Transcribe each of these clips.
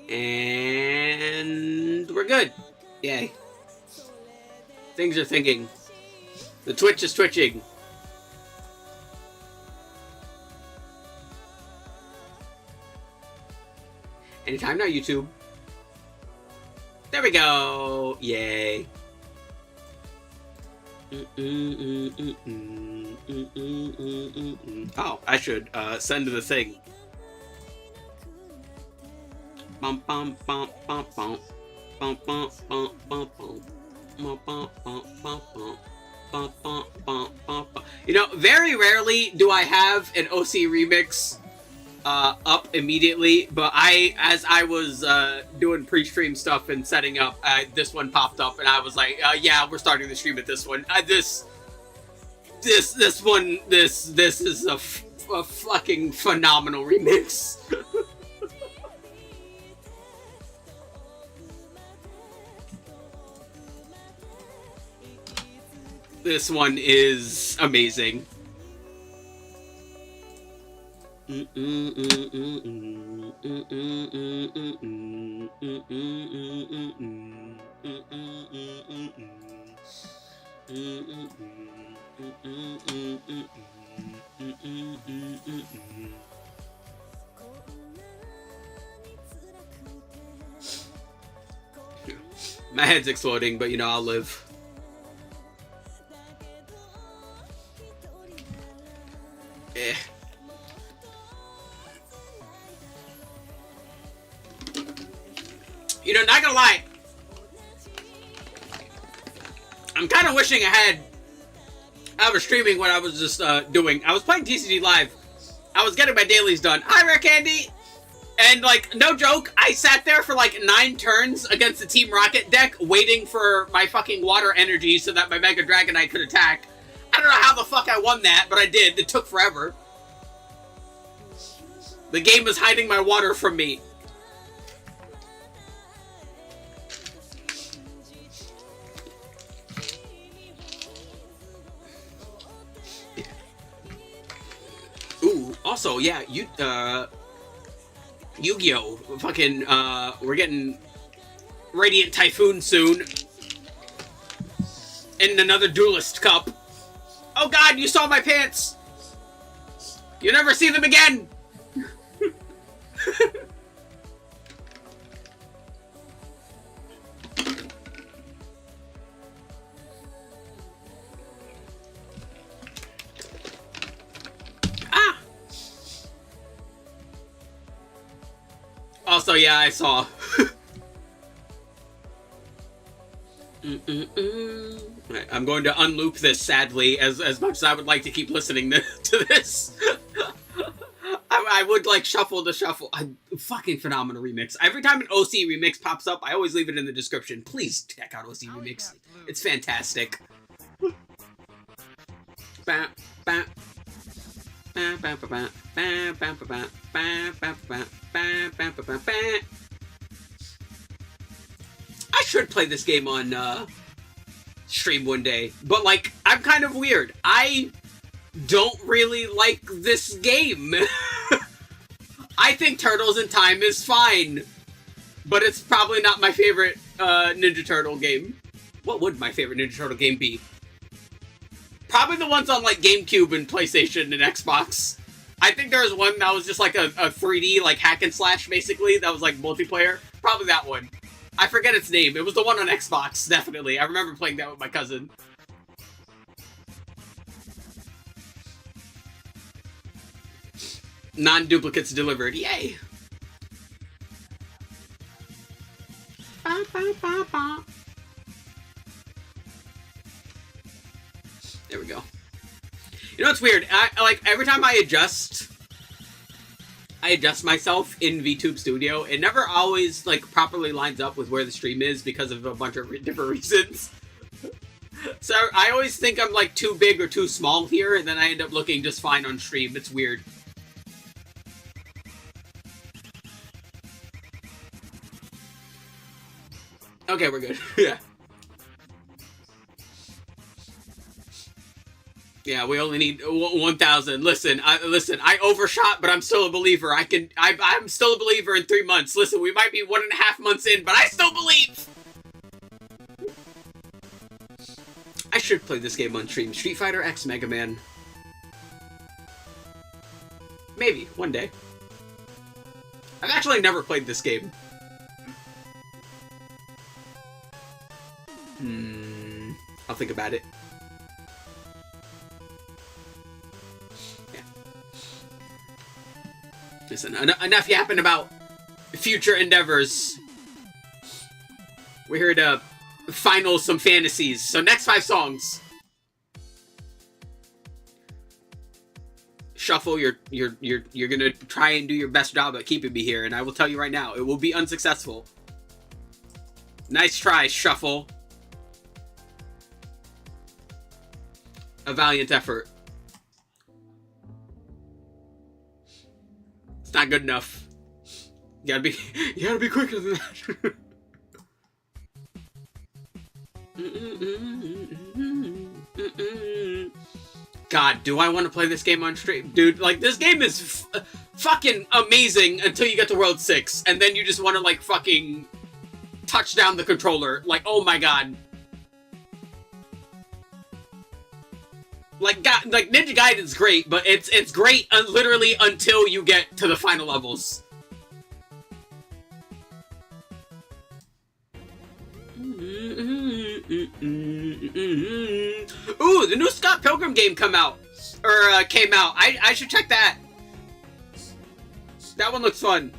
And we're good. Yay. Things are thinking. The Twitch is twitching. Anytime now, YouTube. There we go. Yay. Oh, I should send the thing. You know, very rarely do I have an OC remix up immediately, but as I was doing pre-stream stuff and setting up, this one popped up, and I was like, yeah, we're starting the stream at this one. This is a fucking phenomenal remix. This one is amazing. My head's exploding, but you know, I'll live. You know, not gonna lie, I'm kind of wishing I was streaming what I was just doing. I was playing TCG Live. I was getting my dailies done. Hi, Rare Candy! And, like, no joke, I sat there for, like, 9 turns against the Team Rocket deck, waiting for my fucking water energy so that my Mega Dragonite could attack. I don't know how the fuck I won that, but I did. It took forever. The game was hiding my water from me. Ooh, also, yeah, Yu-Gi-Oh! Fucking, we're getting Radiant Typhoon soon. And another Duelist Cup. Oh god, you saw my pants! You never see them again! Also, yeah, I saw. Right, I'm going to unloop this, sadly, as much as I would like to keep listening to this. I would, like, shuffle the shuffle. Fucking phenomenal remix. Every time an OC remix pops up, I always leave it in the description. Please check out OC remix. It's fantastic. I should play this game on stream one day, but like, I'm kind of weird. I don't really like this game. I think Turtles in Time is fine, but it's probably not my favorite Ninja Turtle game. What would my favorite Ninja Turtle game be? Probably the ones on, like, GameCube and PlayStation and Xbox. I think there was one that was just, like, a 3D, like, hack and slash, basically, that was, like, multiplayer. Probably that one. I forget its name. It was the one on Xbox, definitely. I remember playing that with my cousin. Non-duplicates delivered. Yay! Ba, ba, ba, ba. There we go. You know what's weird? I like, every time I adjust myself in VTube Studio, it never always, like, properly lines up with where the stream is because of a bunch of different reasons. So I always think I'm, like, too big or too small here, and then I end up looking just fine on stream. It's weird. Okay, we're good. Yeah. Yeah, we only need 1,000. Listen, I overshot, but I'm still a believer. I'm still a believer in 3 months. Listen, we might be 1.5 months in, but I still believe. I should play this game on stream. Street Fighter X Mega Man. Maybe, one day. I've actually never played this game. I'll think about it. Yeah. Listen, enough yapping about future endeavors. We're here to final some fantasies. So next 5 songs. Shuffle, you're gonna try and do your best job at keeping me here, and I will tell you right now, it will be unsuccessful. Nice try, Shuffle. A valiant effort. It's not good enough. You gotta be quicker than that. God, do I want to play this game on stream? Dude, like, this game is fucking amazing until you get to World 6, and then you just want to, like, fucking touch down the controller. Like, oh my god. Like, Ninja Gaiden's great, but it's great literally until you get to the final levels. Ooh, the new Scott Pilgrim game came out. I should check that. That one looks fun.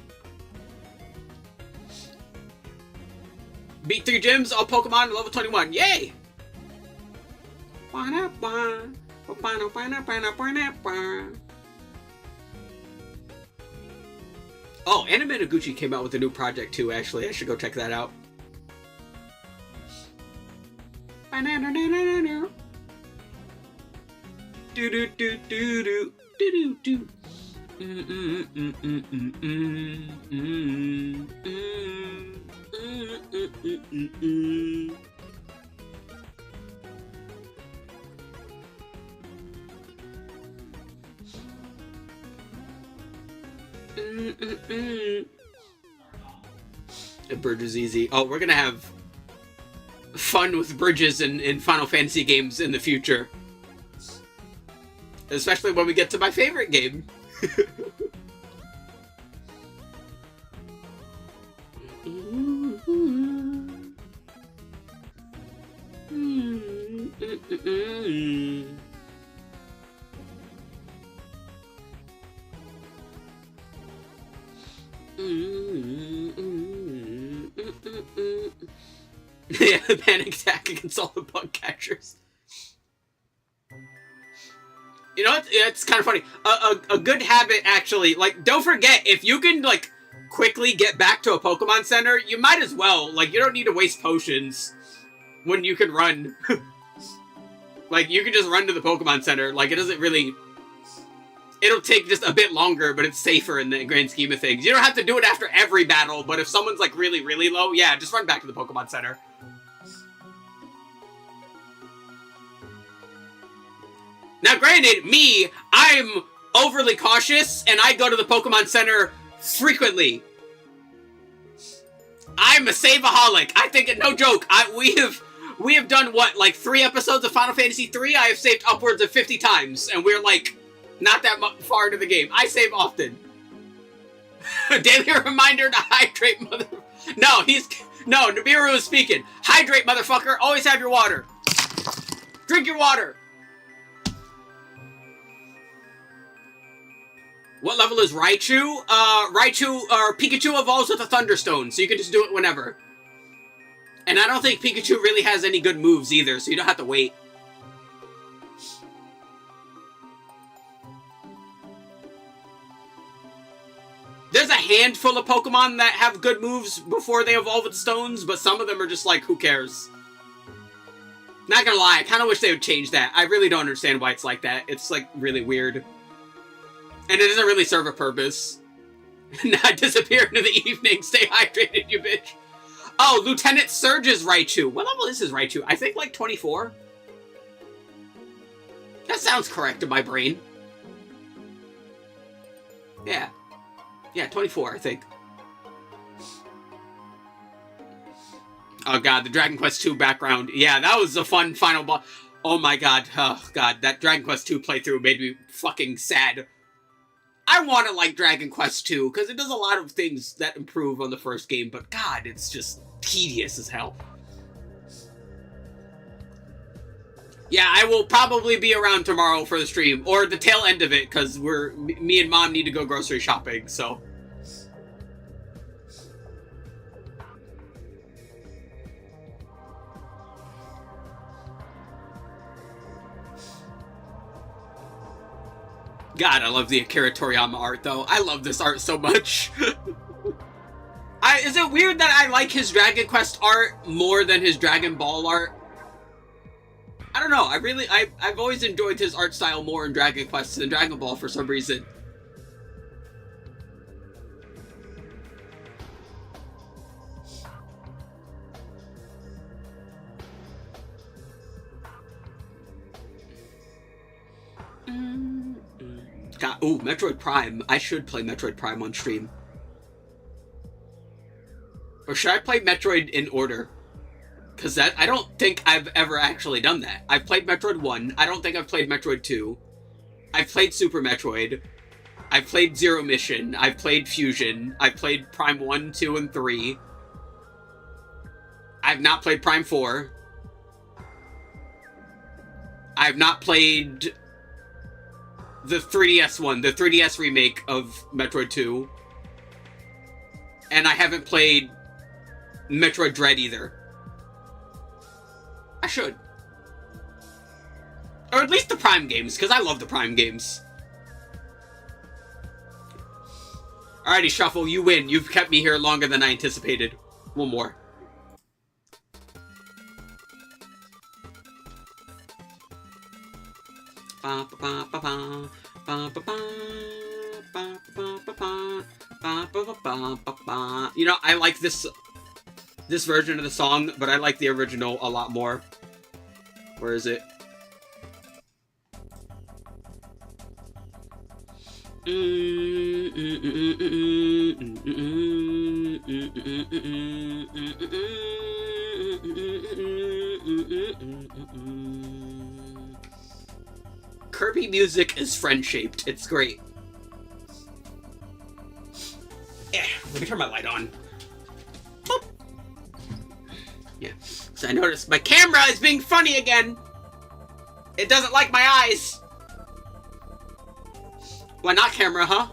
Beat 3 gyms, all Pokemon, level 21. Yay! Oh, Anime Noguchi came out with a new project too, actually. I should go check that out. A bridge is easy. Oh, we're gonna have fun with bridges in Final Fantasy games in the future. Especially when we get to my favorite game. Yeah, the panic attack against all the bug catchers. You know what? It's kind of funny. A good habit, actually. Like, don't forget, if you can, like, quickly get back to a Pokemon Center, you might as well. Like, you don't need to waste potions when you can run. Like, you can just run to the Pokemon Center. Like, it doesn't really... It'll take just a bit longer, but it's safer in the grand scheme of things. You don't have to do it after every battle, but if someone's, like, really, really low, yeah, just run back to the Pokemon Center. Now, granted, I'm overly cautious, and I go to the Pokemon Center frequently. I'm a save-aholic. I think, no joke, we have done, what, like 3 episodes of Final Fantasy 3? I have saved upwards of 50 times, and we're, like, not that far into the game. I save often. Daily reminder to hydrate, mother... No, Nibiru is speaking. Hydrate, motherfucker. Always have your water. Drink your water. What level is Raichu? Pikachu evolves with a Thunderstone, so you can just do it whenever. And I don't think Pikachu really has any good moves either, so you don't have to wait. There's a handful of Pokemon that have good moves before they evolve with stones, but some of them are just like, who cares? Not gonna lie, I kind of wish they would change that. I really don't understand why it's like that. It's, like, really weird. And it doesn't really serve a purpose. Not disappear into the evening. Stay hydrated, you bitch. Oh, Lieutenant Surge's Raichu. What level is his Raichu? I think like 24. That sounds correct in my brain. Yeah. Yeah, 24, I think. Oh god, the Dragon Quest II background. Yeah, that was a fun final boss. Oh my god. Oh god, that Dragon Quest II playthrough made me fucking sad. I want to like Dragon Quest II, because it does a lot of things that improve on the first game, but god, it's just tedious as hell. Yeah, I will probably be around tomorrow for the stream, or the tail end of it, because me and Mom need to go grocery shopping, so... God, I love the Akira Toriyama art, though. I love this art so much. Is it weird that I like his Dragon Quest art more than his Dragon Ball art? I don't know. I've always enjoyed his art style more in Dragon Quest than Dragon Ball for some reason. God, ooh, Metroid Prime. I should play Metroid Prime on stream. Or should I play Metroid in order? Because I don't think I've ever actually done that. I've played Metroid 1. I don't think I've played Metroid 2. I've played Super Metroid. I've played Zero Mission. I've played Fusion. I've played Prime 1, 2, and 3. I've not played Prime 4. I've not played the 3DS one, the 3DS remake of Metroid 2. And I haven't played Metroid Dread either. I should. Or at least the Prime games, because I love the Prime games. Alrighty, Shuffle, you win. You've kept me here longer than I anticipated. One more. You know, I like this version of the song, but I like the original a lot more. Where is it? Kirby music is friend-shaped. It's great. Yeah, let me turn my light on. Boop. Yeah, so I noticed my camera is being funny again. It doesn't like my eyes. Why not camera, huh?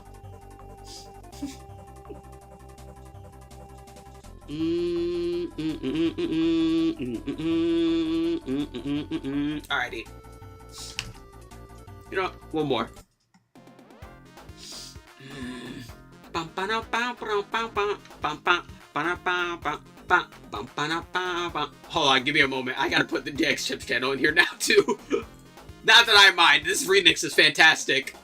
Alrighty. You know what? One more. Hold on, give me a moment. I gotta put the DX Chips channel in here now, too. Not that I mind. This remix is fantastic.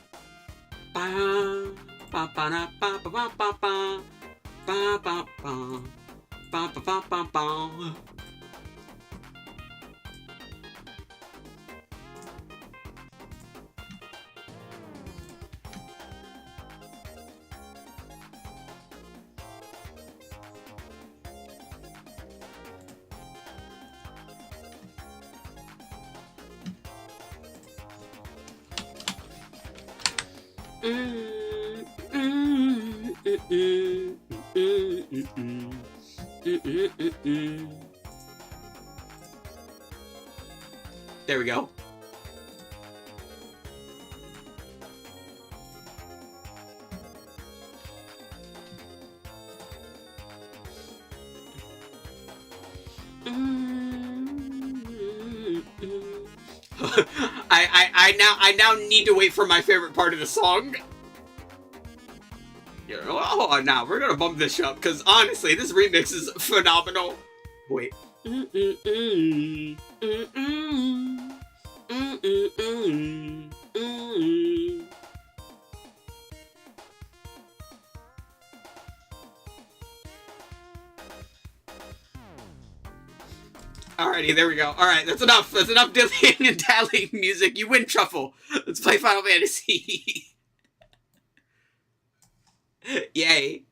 There we go. I now need to wait for my favorite part of the song. Yeah, hold on now. We're gonna bump this up because honestly, this remix is phenomenal. Wait. Alrighty, there we go. Alright, that's enough. That's enough dillying and dallying music. You win, Truffle. Let's play Final Fantasy. Yay.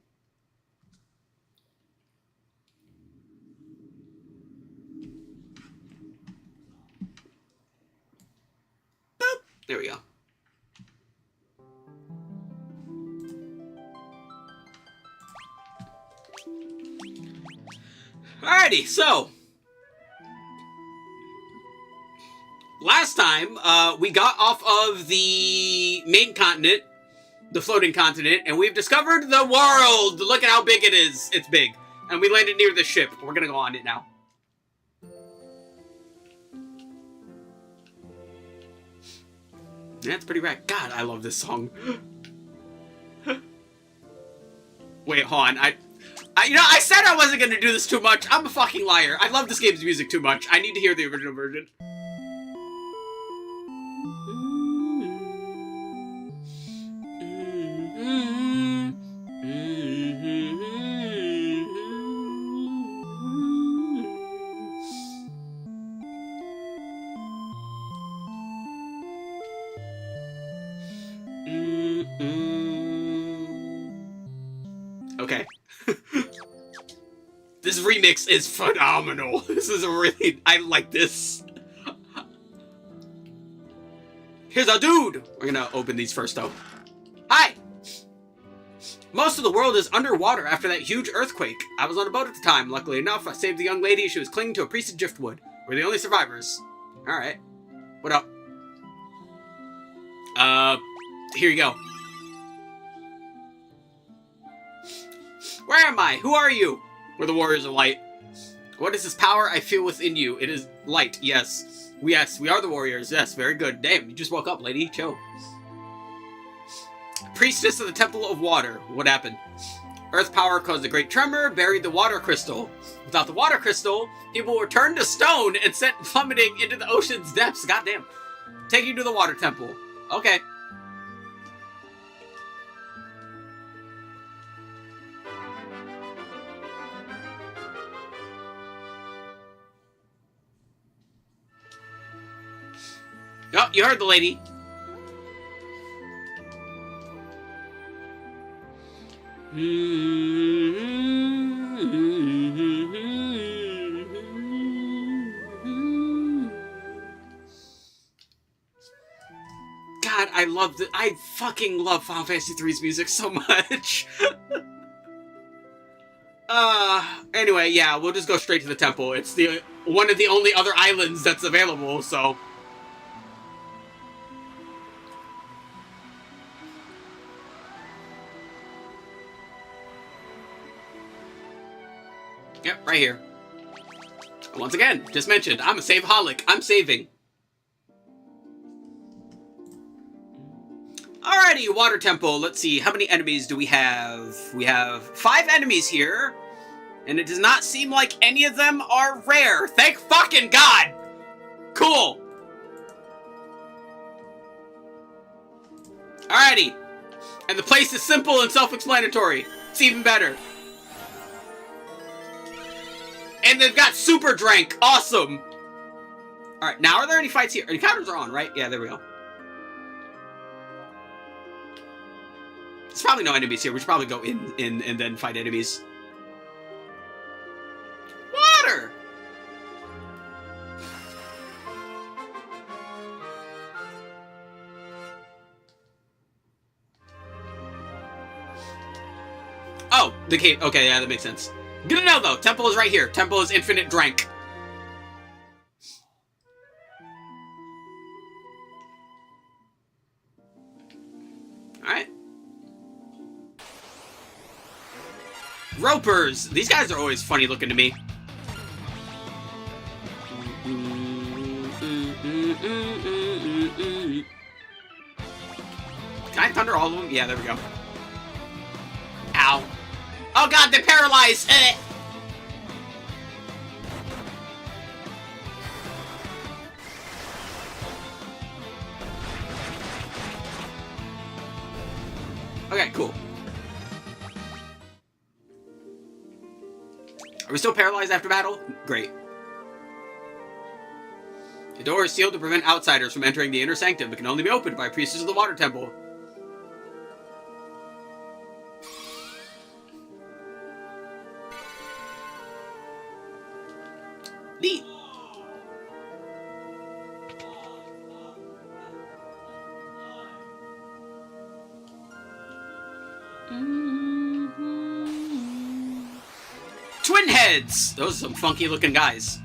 Boop. There we go. Alrighty, so last time we got off of the main continent, the floating continent, and we've discovered the world. Look at how big it is. It's big. And we landed near the ship. We're gonna go on it now. That's pretty rad. God, I love this song. Wait, hold on. You know, I said I wasn't gonna do this too much. I'm a fucking liar. I love this game's music too much. I need to hear the original version. Okay. This remix is phenomenal. This is a really... I like this. Here's our dude. We're gonna open these first, though. Hi! Most of the world is underwater after that huge earthquake. I was on a boat at the time. Luckily enough, I saved the young lady. She was clinging to a piece of driftwood. We're the only survivors. Alright. What up? Here you go. Where am I? Who are you? We're the Warriors of Light. What is this power I feel within you? It is light, yes. Yes, we are the Warriors. Yes, very good. Damn, you just woke up, lady. Chill. Priestess of the Temple of Water. What happened? Earth power caused a great tremor, buried the water crystal. Without the water crystal, people were turned to stone and sent plummeting into the ocean's depths. Goddamn. Take you to the water temple. Okay. Oh, you heard the lady. God, I love it. I fucking love Final Fantasy 3's music so much. Anyway, yeah, we'll just go straight to the temple. It's the one of the only other islands that's available, so... Yep, right here. Once again, just mentioned, I'm a save-holic. I'm saving. Alrighty, Water Temple. Let's see, how many enemies do we have? We have 5 enemies here, and it does not seem like any of them are rare. Thank fucking God! Cool. Alrighty. And the place is simple and self-explanatory. It's even better. And they've got Super Drank. Awesome. Alright, now are there any fights here? Encounters are on, right? Yeah, there we go. There's probably no enemies here. We should probably go in and then fight enemies. Water! Oh, the cave. Okay, yeah, that makes sense. Good to know, though. Temple is right here. Temple is infinite drank. Alright. Ropers! These guys are always funny looking to me. Can I thunder all of them? Yeah, there we go. Ow. Oh god, they're paralyzed! Okay, cool. Are we still paralyzed after battle? Great. door is sealed to prevent outsiders from entering the inner sanctum. It can only be opened by priestess of the water temple. Neat. Twin heads! Those are some funky looking guys.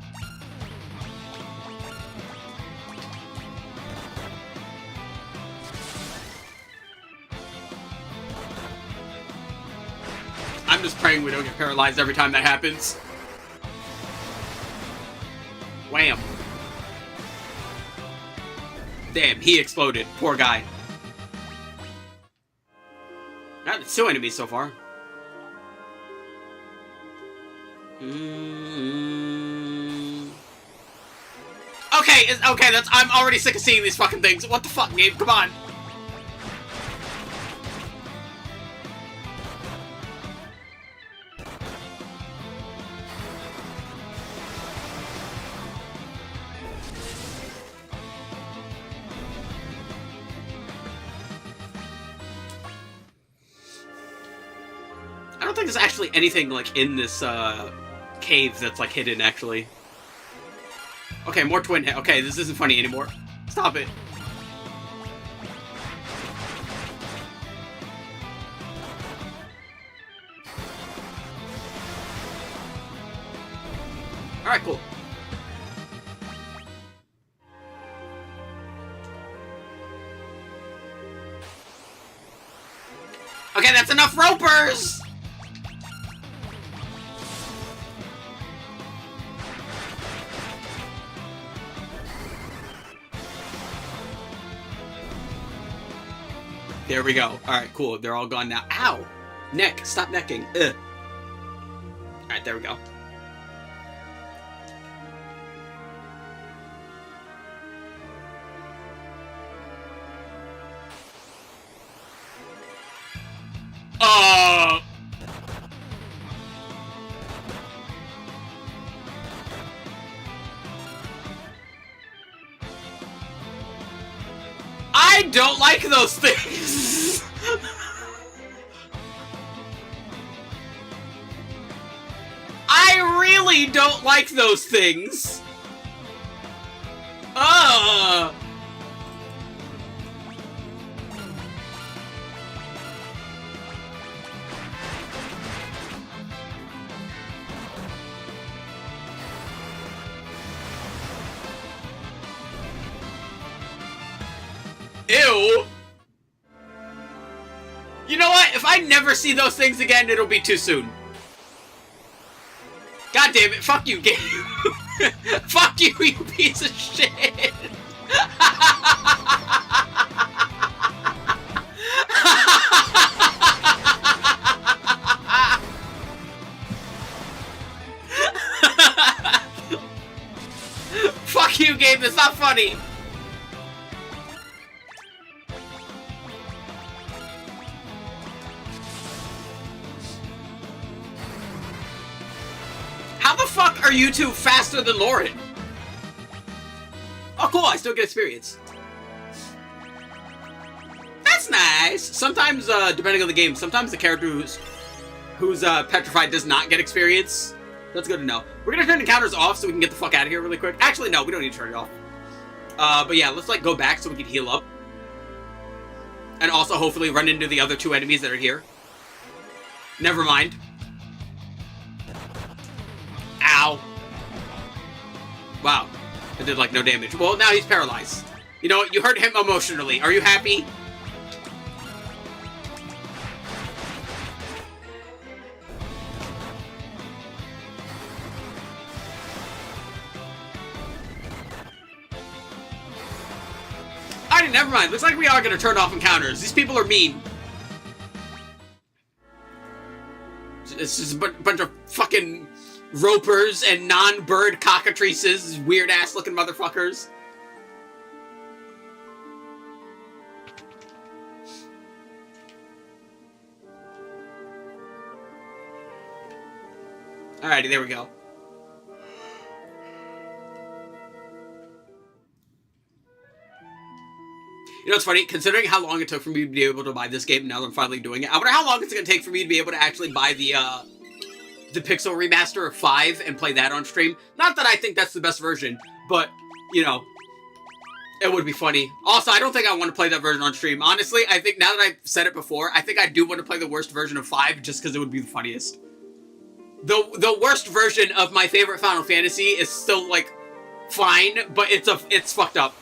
I'm just praying we don't get paralyzed every time that happens. Wham. Damn, he exploded. Poor guy. That's 2 enemies so far. Okay, I'm already sick of seeing these fucking things. What the fuck, Gabe? Come on. I don't think there's actually anything, like, in this, cave that's, like, hidden, actually. Okay, more twin head. Okay, this isn't funny anymore. Stop it. Alright, cool. Okay, that's enough ropers! There we go. Alright, cool. They're all gone now. Ow! Neck. Stop necking. Ugh. Alright, there we go. I don't like those things! I really don't like those things! Ew! You know what? If I never see those things again, it'll be too soon. God damn it, fuck you, game. Fuck you, you piece of shit! Fuck you, game, that's not funny! How the fuck are you two faster than Lauren? Oh, cool, I still get experience. That's nice. Sometimes, depending on the game, sometimes the character who's petrified does not get experience. That's good to know. We're gonna turn encounters off so we can get the fuck out of here really quick. Actually, no, we don't need to turn it off. But yeah, let's, like, go back so we can heal up. And also, hopefully, run into the other 2 enemies that are here. Never mind. Ow. Wow. It did, like, no damage. Well, now he's paralyzed. You know what? You hurt him emotionally. Are you happy? Alright, never mind. Looks like we are gonna turn off encounters. These people are mean. It's just a bunch of fucking ropers and non-bird cockatrices, weird-ass looking motherfuckers. Alrighty, there we go. You know, it's funny, considering how long it took for me to be able to buy this game, now that I'm finally doing it. I wonder how long it's going to take for me to be able to actually buy the Pixel Remaster of 5 and play that on stream. Not that I think that's the best version, but, you know, it would be funny. Also, I don't think I want to play that version on stream. Honestly, I think now that I've said it before, I think I do want to play the worst version of 5 just because it would be the funniest. The worst version of my favorite Final Fantasy is still, like, fine, but it's fucked up.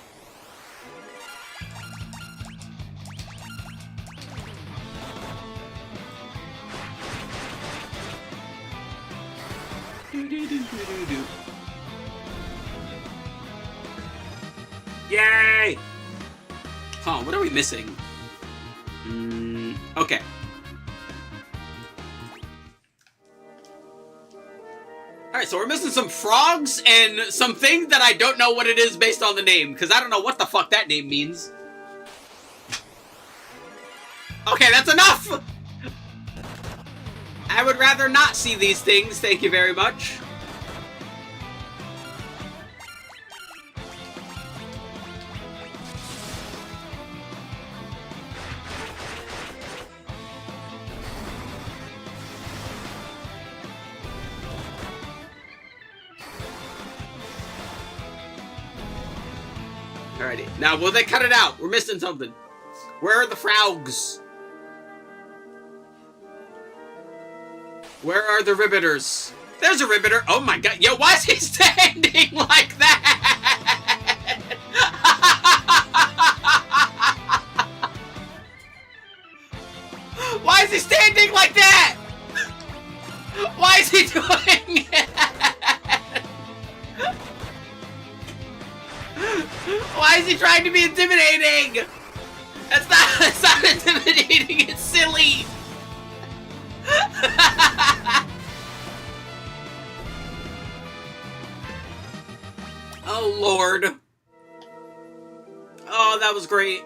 Yay! Huh, what are we missing? Okay. Alright, so we're missing some frogs and something that I don't know what it is based on the name, because I don't know what the fuck that name means. Okay, that's enough! I would rather not see these things, thank you very much. Alrighty, now will they cut it out? We're missing something. Where are the frogs? Where are the ribbiters? There's a ribbitor. Oh my god. Yo, why is he standing like that? Why is he standing like that? Why is he doing it? Why is he trying to be intimidating? It's not intimidating, it's silly. Oh, Lord. Oh, that was great.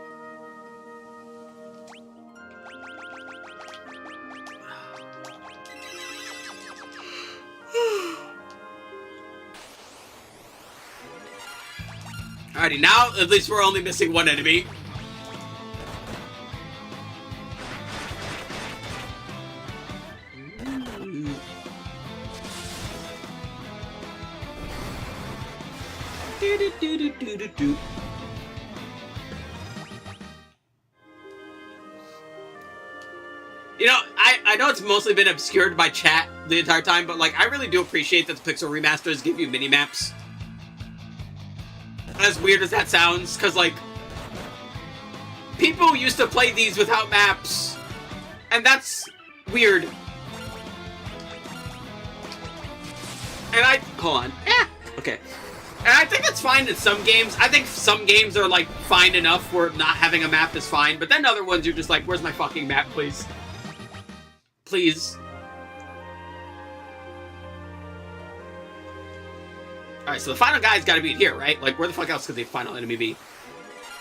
Alrighty, now at least we're only missing one enemy. You know, I know it's mostly been obscured by chat the entire time, but like I really do appreciate that the Pixel remasters give you mini-maps. As weird as that sounds, because like people used to play these without maps, and that's weird. And hold on. Okay. And I think that's fine in some games. I think some games are like fine enough where not having a map is fine, but then other ones you're just like, where's my fucking map, please? Please. Alright, so the final guy's gotta be in here, right? Like, where the fuck else could the final enemy be?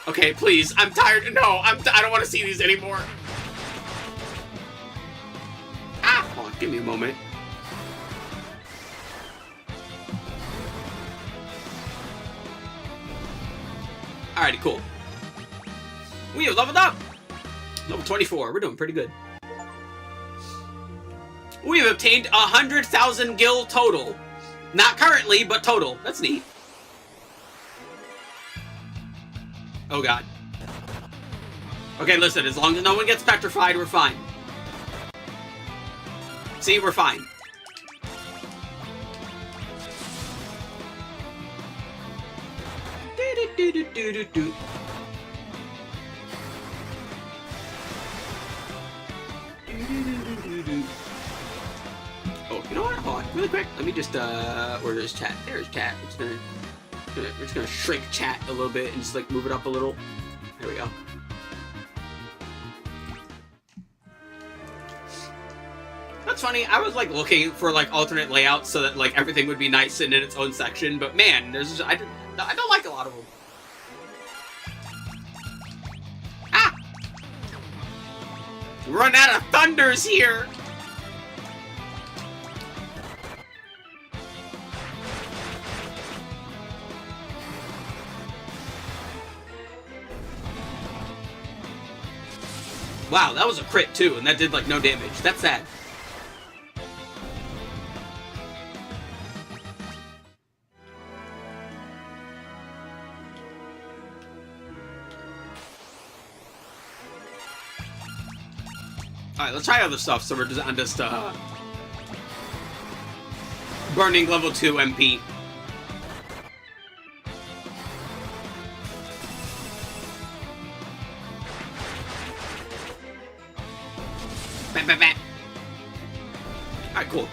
Okay, please. I'm tired. No, I don't want to see these anymore. Ah! Hold on, give me a moment. Alrighty, cool. We have leveled up! Level 24. We're doing pretty good. We have obtained 100,000 gil total. Not currently, but total. That's neat. Oh god. Okay, listen, as long as no one gets petrified, we're fine. See, we're fine. Do-do-do-do-do-do. Oh, you know what? Hold on, really quick. Let me just order this chat. There's chat. We're just gonna shrink chat a little bit and just like move it up a little. There we go. That's funny. I was like looking for like alternate layouts so that like everything would be nice and in its own section, but man, there's just, I don't like a lot of them. Ah! Run out of thunders here. Wow, that was a crit too, and that did like no damage. That's sad. Alright, let's try other stuff so we're just on just burning level 2 MP. Bam, bam, bam. Alright, cool.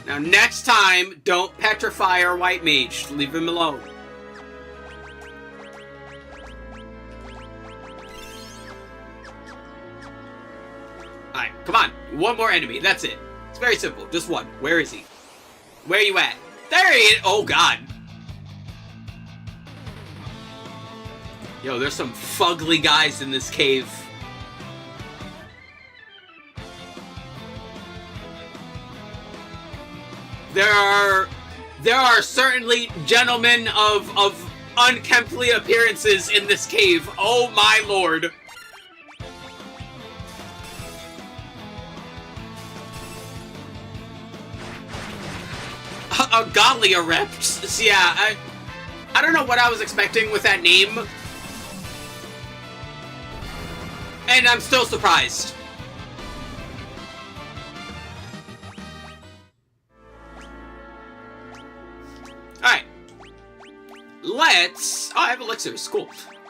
Now next time, don't petrify our white mage. Leave him alone. Alright, come on. One more enemy. That's it. It's very simple. Just one. Where is he? Where are you at? There he is! Oh, God. Yo, there's some fugly guys in this cave. There are certainly gentlemen of unkemptly appearances in this cave. Oh, my lord. Godly Repts. Yeah, I don't know what I was expecting with that name. And I'm still surprised. Alright. Let's... Oh, I have elixirs. Cool.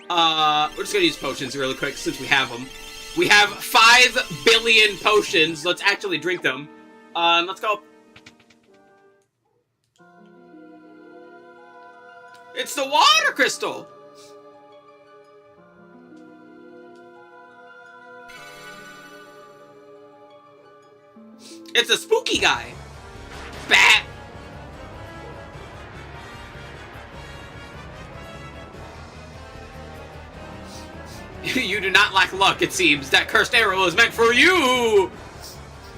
We're just gonna use potions really quick since we have them. We have 5 billion potions. Let's actually drink them. Let's go. It's the water crystal! It's a spooky guy. Bat. You do not lack luck, it seems. That cursed arrow is meant for you!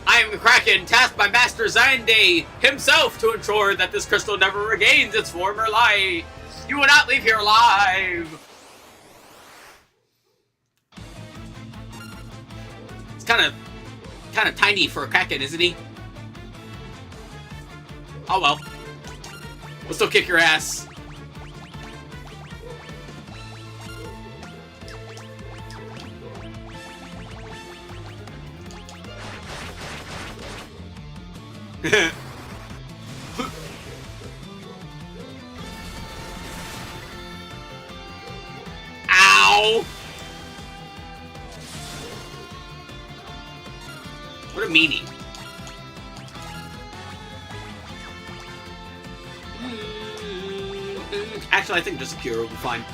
I am the Kraken, tasked by Master Zande himself to ensure that this crystal never regains its former light. You will not leave here alive! It's kind of tiny for a Kraken, isn't he? Oh well. We'll still kick your ass. Ow! What a meanie. Actually, I think just a cure will be fine.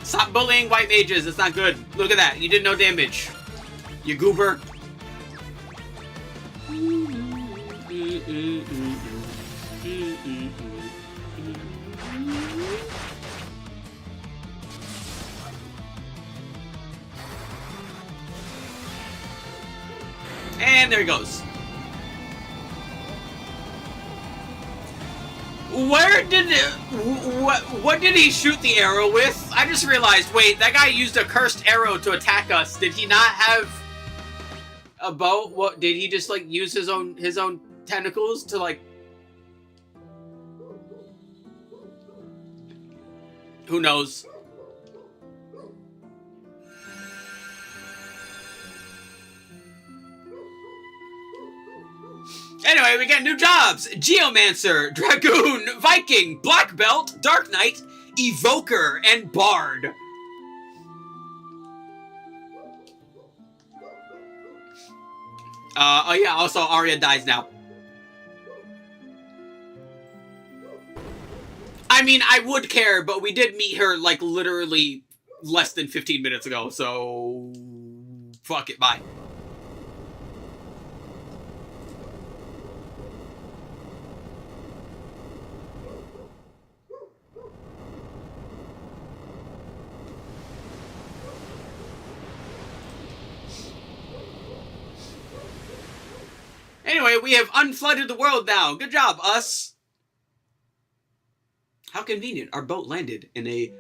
Stop bullying white mages, it's not good. Look at that, you did no damage. You goober. And there he goes. Where did it, what did he shoot the arrow with? I just realized, wait, that guy used a cursed arrow to attack us. Did he not have a bow? What, did he just like use his own tentacles to like... Who knows? Anyway, we got new jobs. Geomancer, Dragoon, Viking, Black Belt, Dark Knight, Evoker, and Bard. Oh yeah, also Arya dies now. I mean, I would care, but we did meet her, like, literally less than 15 minutes ago, so... Fuck it, bye. we have unflooded the world now. Good job, us. How convenient. Our boat landed in a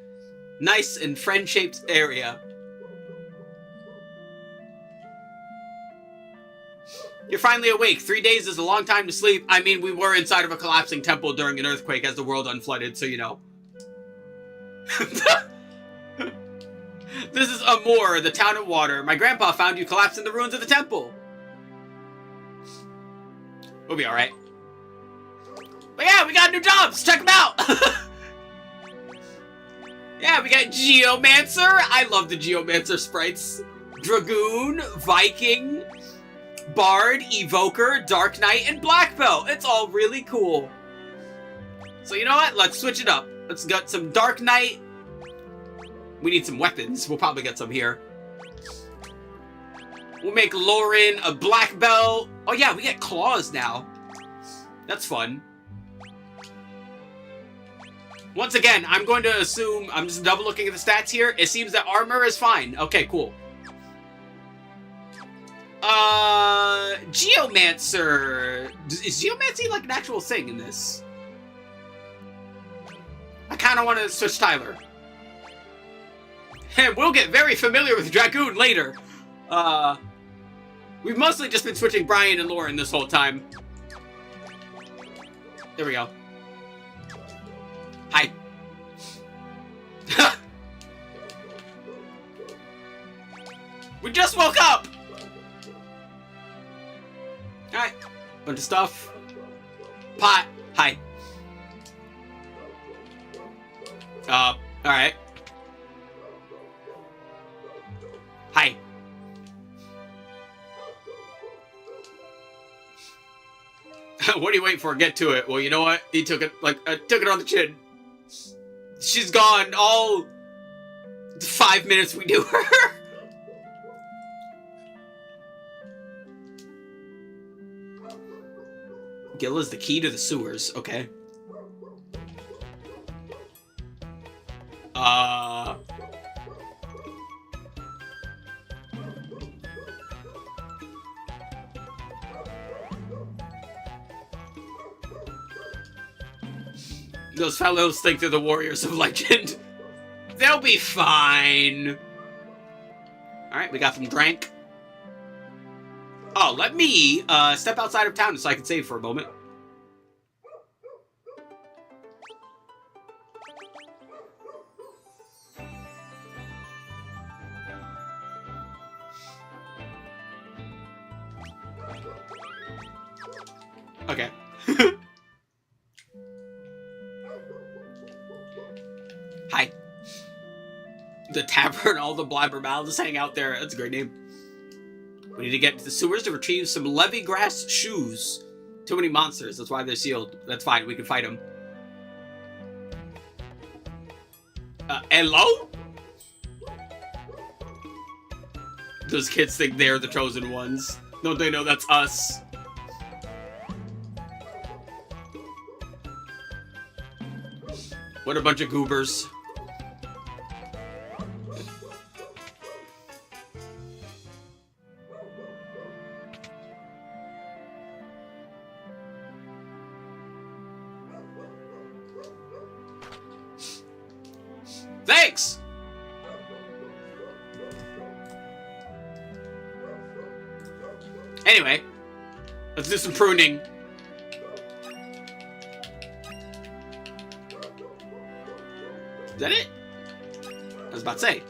nice and friend-shaped area. You're finally awake. 3 days is a long time to sleep. I mean, we were inside of a collapsing temple during an earthquake as the world unflooded, so you know. This is Amor, the town of water. My grandpa found you collapsed in the ruins of the temple. We'll be alright. But yeah, we got new jobs. Check them out. Yeah, we got Geomancer. I love the Geomancer sprites. Dragoon, Viking, Bard, Evoker, Dark Knight, and Black Belt. It's all really cool. So you know what? Let's switch it up. Let's get some Dark Knight. We need some weapons. We'll probably get some here. We'll make Lauren a Black Belt. Oh yeah, we get claws now. That's fun. Once again, I'm going to assume, I'm just double looking at the stats here. It seems that armor is fine. Okay, cool. Geomancer. Is Geomancy like an actual thing in this? I kind of want to switch Tyler. And we'll get very familiar with Dragoon later. We've mostly just been switching Brian and Lauren this whole time. There we go. Hi. We just woke up! Alright. Bunch of stuff. Pot. Hi. Alright. Hi. What are you waiting for? Get to it. Well, you know what? He took it, like, took it on the chin. She's gone all 5 minutes we knew her. Gil is the key to the sewers. Okay. Those fellows think they're the warriors of legend. They'll be fine. Alright, we got some drank. Oh, let me step outside of town so I can save for a moment. Okay. Hi. The Tavern, all the Blabbermouths just hang out there. That's a great name. We need to get to the sewers to retrieve some levy grass shoes. Too many monsters. That's why they're sealed. That's fine. We can fight them. Hello? Those kids think they're the chosen ones. Don't they know that's us? What a bunch of goobers. Thanks! Anyway, let's do some pruning. Is that it? I was about to say.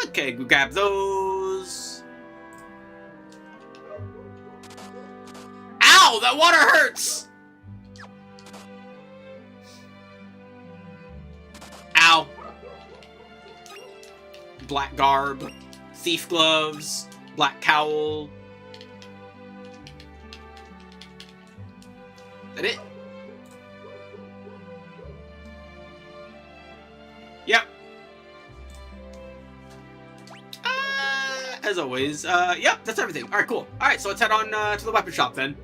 Okay, we grab those. Ow! That water hurts! Ow. Black garb. Thief gloves. Black cowl. Is that it? Yep. As always, yep, that's everything. Alright, cool. Alright, so let's head on to the weapon shop then.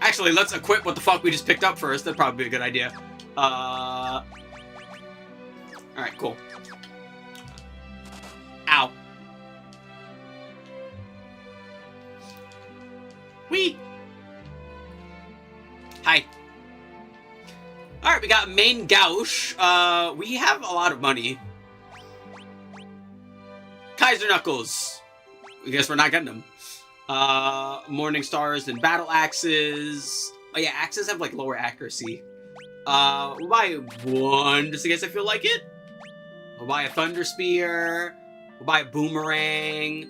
Actually, let's equip what the fuck we just picked up first. That'd probably be a good idea. Alright, cool. Ow. Whee! Hi. Alright, we got main gouche. We have a lot of money. Kaiser Knuckles. I guess we're not getting them. Morning Stars and Battle Axes. Oh yeah, axes have like lower accuracy. We'll buy one just in case I feel like it. We'll buy a Thunder Spear. We'll buy a Boomerang.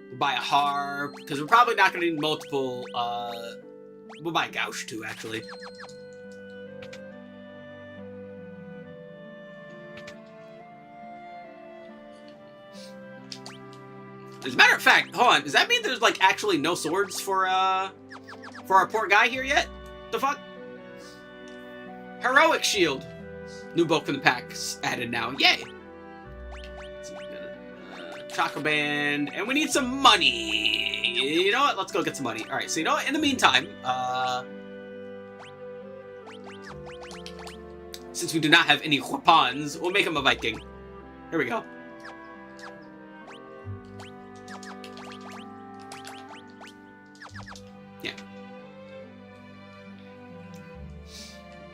We'll buy a Harp. Because we're probably not going to need multiple. We'll buy a Gouche too, actually. As a matter of fact, hold on. Does that mean there's like actually no swords for our poor guy here yet? The fuck? Heroic Shield. New book from the packs added now. Yay! Choco Band. And we need some money. You know what? Let's go get some money. Alright, so you know what? In the meantime, since we do not have any weapons, we'll make him a Viking. Here we go. Yeah.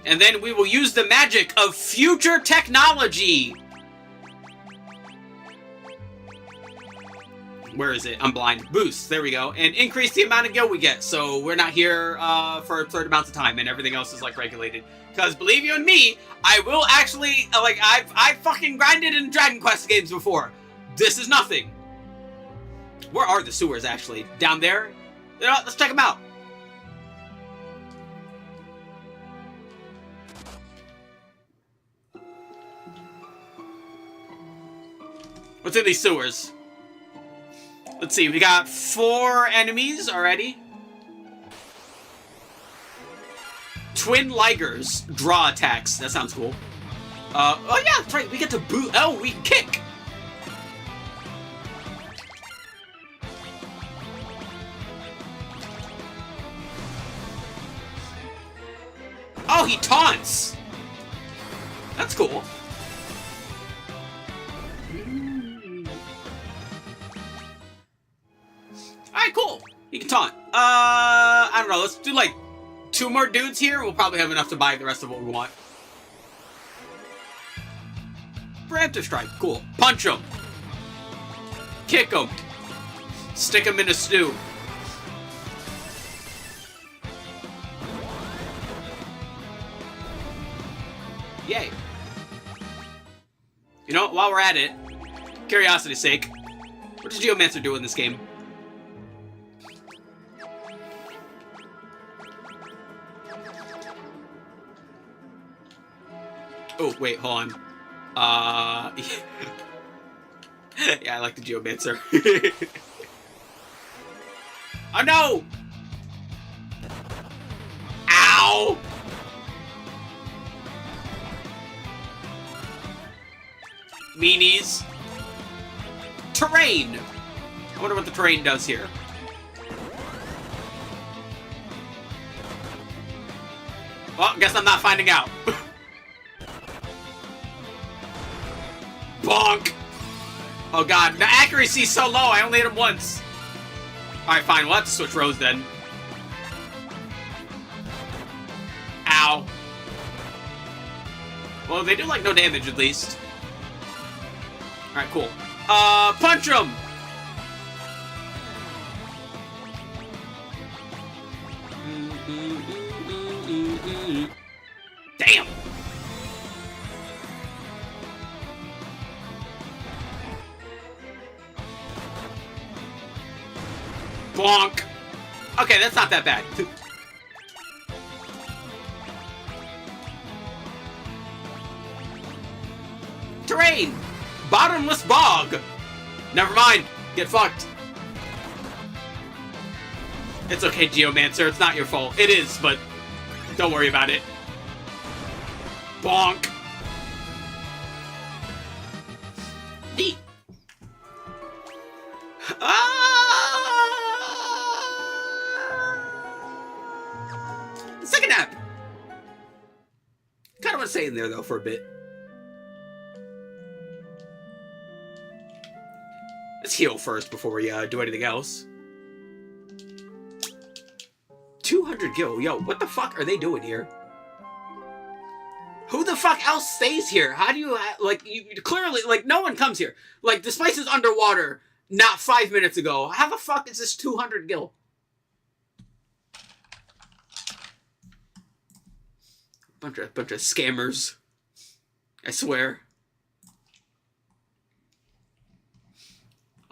And then we will use the magic of future technology. Where is it? I'm blind. Boost. There we go. And increase the amount of gil we get. So we're not here for certain amounts of time and everything else is like regulated. Because believe you and me, I will actually, like, I've fucking grinded in Dragon Quest games before. This is nothing. Where are the sewers actually? Down there? You know what? Let's check them out. What's in these sewers? Let's see, we got 4 enemies already. Twin Ligers, draw attacks. That sounds cool. Oh yeah, that's right, we get to boot. Oh, we can kick. Oh, he taunts. That's cool. Alright, cool. You can taunt. I don't know. Let's do like 2 more dudes here. We'll probably have enough to buy the rest of what we want. Preemptive Strike. Cool. Punch him. Kick him. Stick him in a stew. Yay. You know, while we're at it, curiosity's sake, what does Geomancer do in this game? Oh, wait, hold on. Yeah, I like the Geomancer. Oh, no! Ow! Meanies. Terrain! I wonder what the terrain does here. Well, guess I'm not finding out. Bonk! Oh god, the accuracy's so low, I only hit him once. Alright, fine, we'll have to switch rows then. Ow. Well, they do like no damage at least. Alright, cool. Punch him! Damn! Bonk! Okay, that's not that bad. Terrain! Bottomless bog! Never mind. Get fucked. It's okay, Geomancer. It's not your fault. It is, but don't worry about it. Bonk! Neat. Second app. Kind of want to stay in there though for a bit. Let's heal first before we do anything else. 200 gil. Yo, what the fuck are they doing here? Who the fuck else stays here? How do you, like, you clearly, like, no one comes here. Like, this place is underwater not 5 minutes ago. How the fuck is this 200 gil? Bunch of scammers. I swear.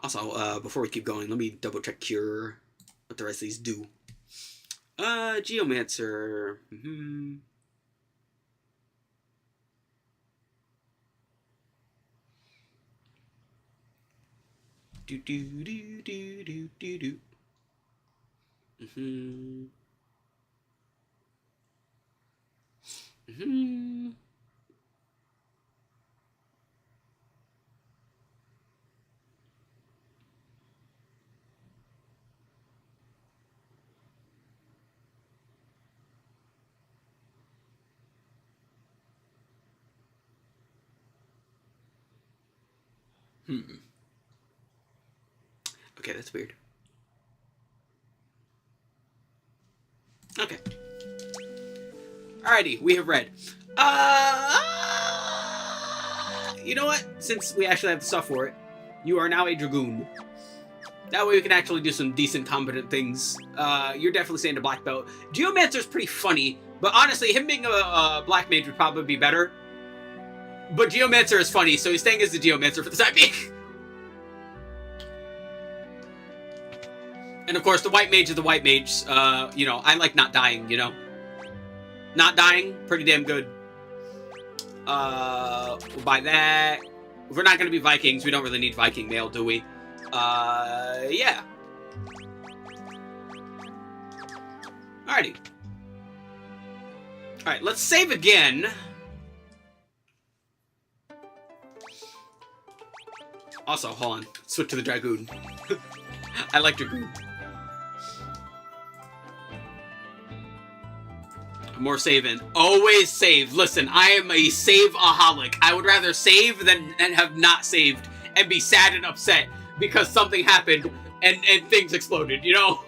Also, before we keep going, let me double check here what the rest of these do. Geomancer. Do do do do do do do. Okay, that's weird. Okay. Alrighty, we have read. You know what? Since we actually have the stuff for it, you are now a dragoon. That way we can actually do some decent, competent things. You're definitely staying a black belt. Geomancer's pretty funny, but honestly, him being a black mage would probably be better. But Geomancer is funny, so he's staying as the Geomancer for the time being. And of course, the white mage is the white mage. You know, I like not dying, you know. Not dying, pretty damn good. We'll buy that. If we're not going to be Vikings, we don't really need Viking mail, do we? Yeah. Alrighty. Alright, let's save again. Also, hold on. Switch to the Dragoon. I like Dragoon. More saving. Always save. Listen, I am a save-aholic. I would rather save than have not saved and be sad and upset because something happened and things exploded, you know?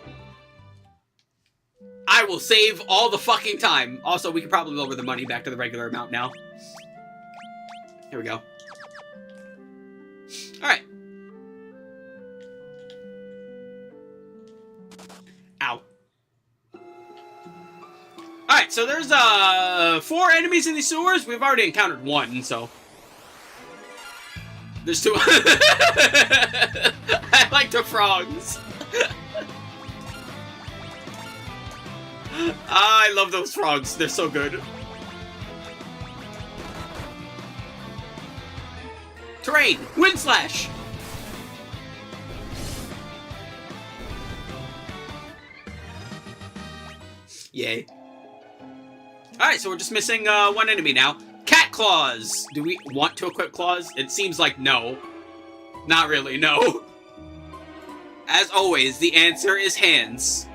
I will save all the fucking time. Also, we could probably lower the money back to the regular amount now. Here we go. Alright. Ow. Alright, so there's 4 enemies in these sewers. We've already encountered 1, so... There's 2. I like the frogs. I love those frogs. They're so good. Terrain! Wind slash! Yay. Alright, so we're just missing 1 enemy now. Cat claws! Do we want to equip claws? It seems like no. Not really, no. As always, the answer is hands.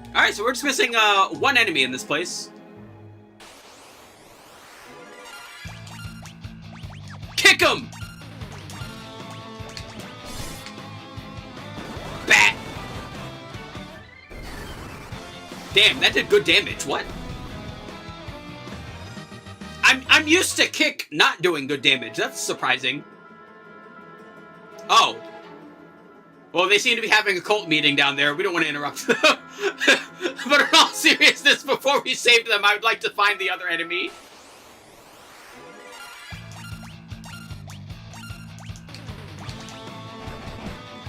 Alright, so we're just missing 1 enemy in this place. Kick him! Bat! Damn, that did good damage. What? I'm used to kick not doing good damage. That's surprising. Oh. Well, they seem to be having a cult meeting down there. We don't want to interrupt them. But in all seriousness, before we save them, I would like to find the other enemy.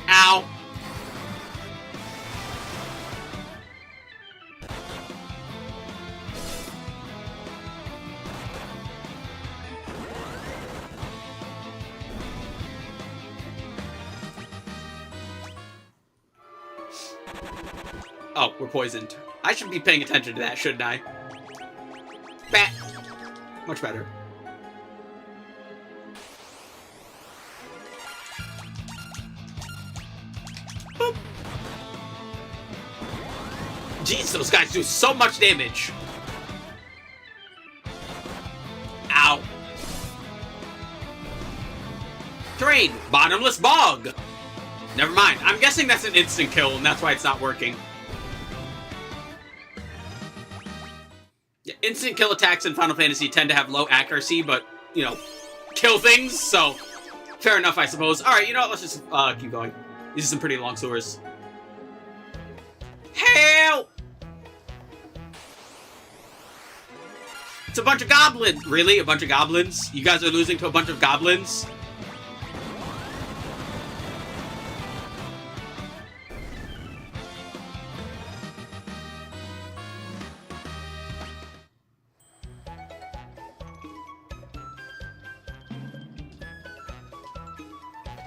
Ow. Oh, we're poisoned. I should be paying attention to that, shouldn't I? Bat! Much better. Boop. Jeez, those guys do so much damage. Ow. Terrain, bottomless bog. Never mind. I'm guessing that's an instant kill, and that's why it's not working. instant kill attacks in Final Fantasy tend to have low accuracy, but, you know, kill things, so fair enough, I suppose. Alright, you know what, let's just keep going. These are some pretty long sewers. Help! It's a bunch of goblins! Really? A bunch of goblins? You guys are losing to a bunch of goblins?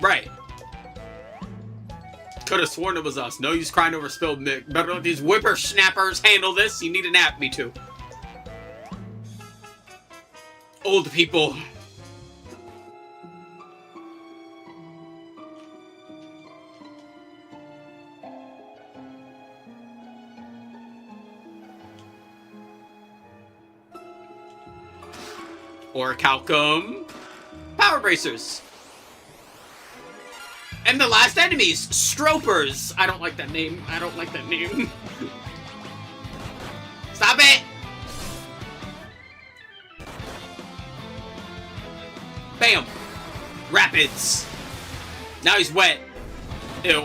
Right. Could have sworn it was us. No use crying over spilled milk. Better let these whippersnappers handle this. You need a nap, me too. Old people. Orichalcum. Power bracers. And the last enemies, Stropers. I don't like that name. I don't like that name. Stop it! Bam! Rapids. Now he's wet. Ew.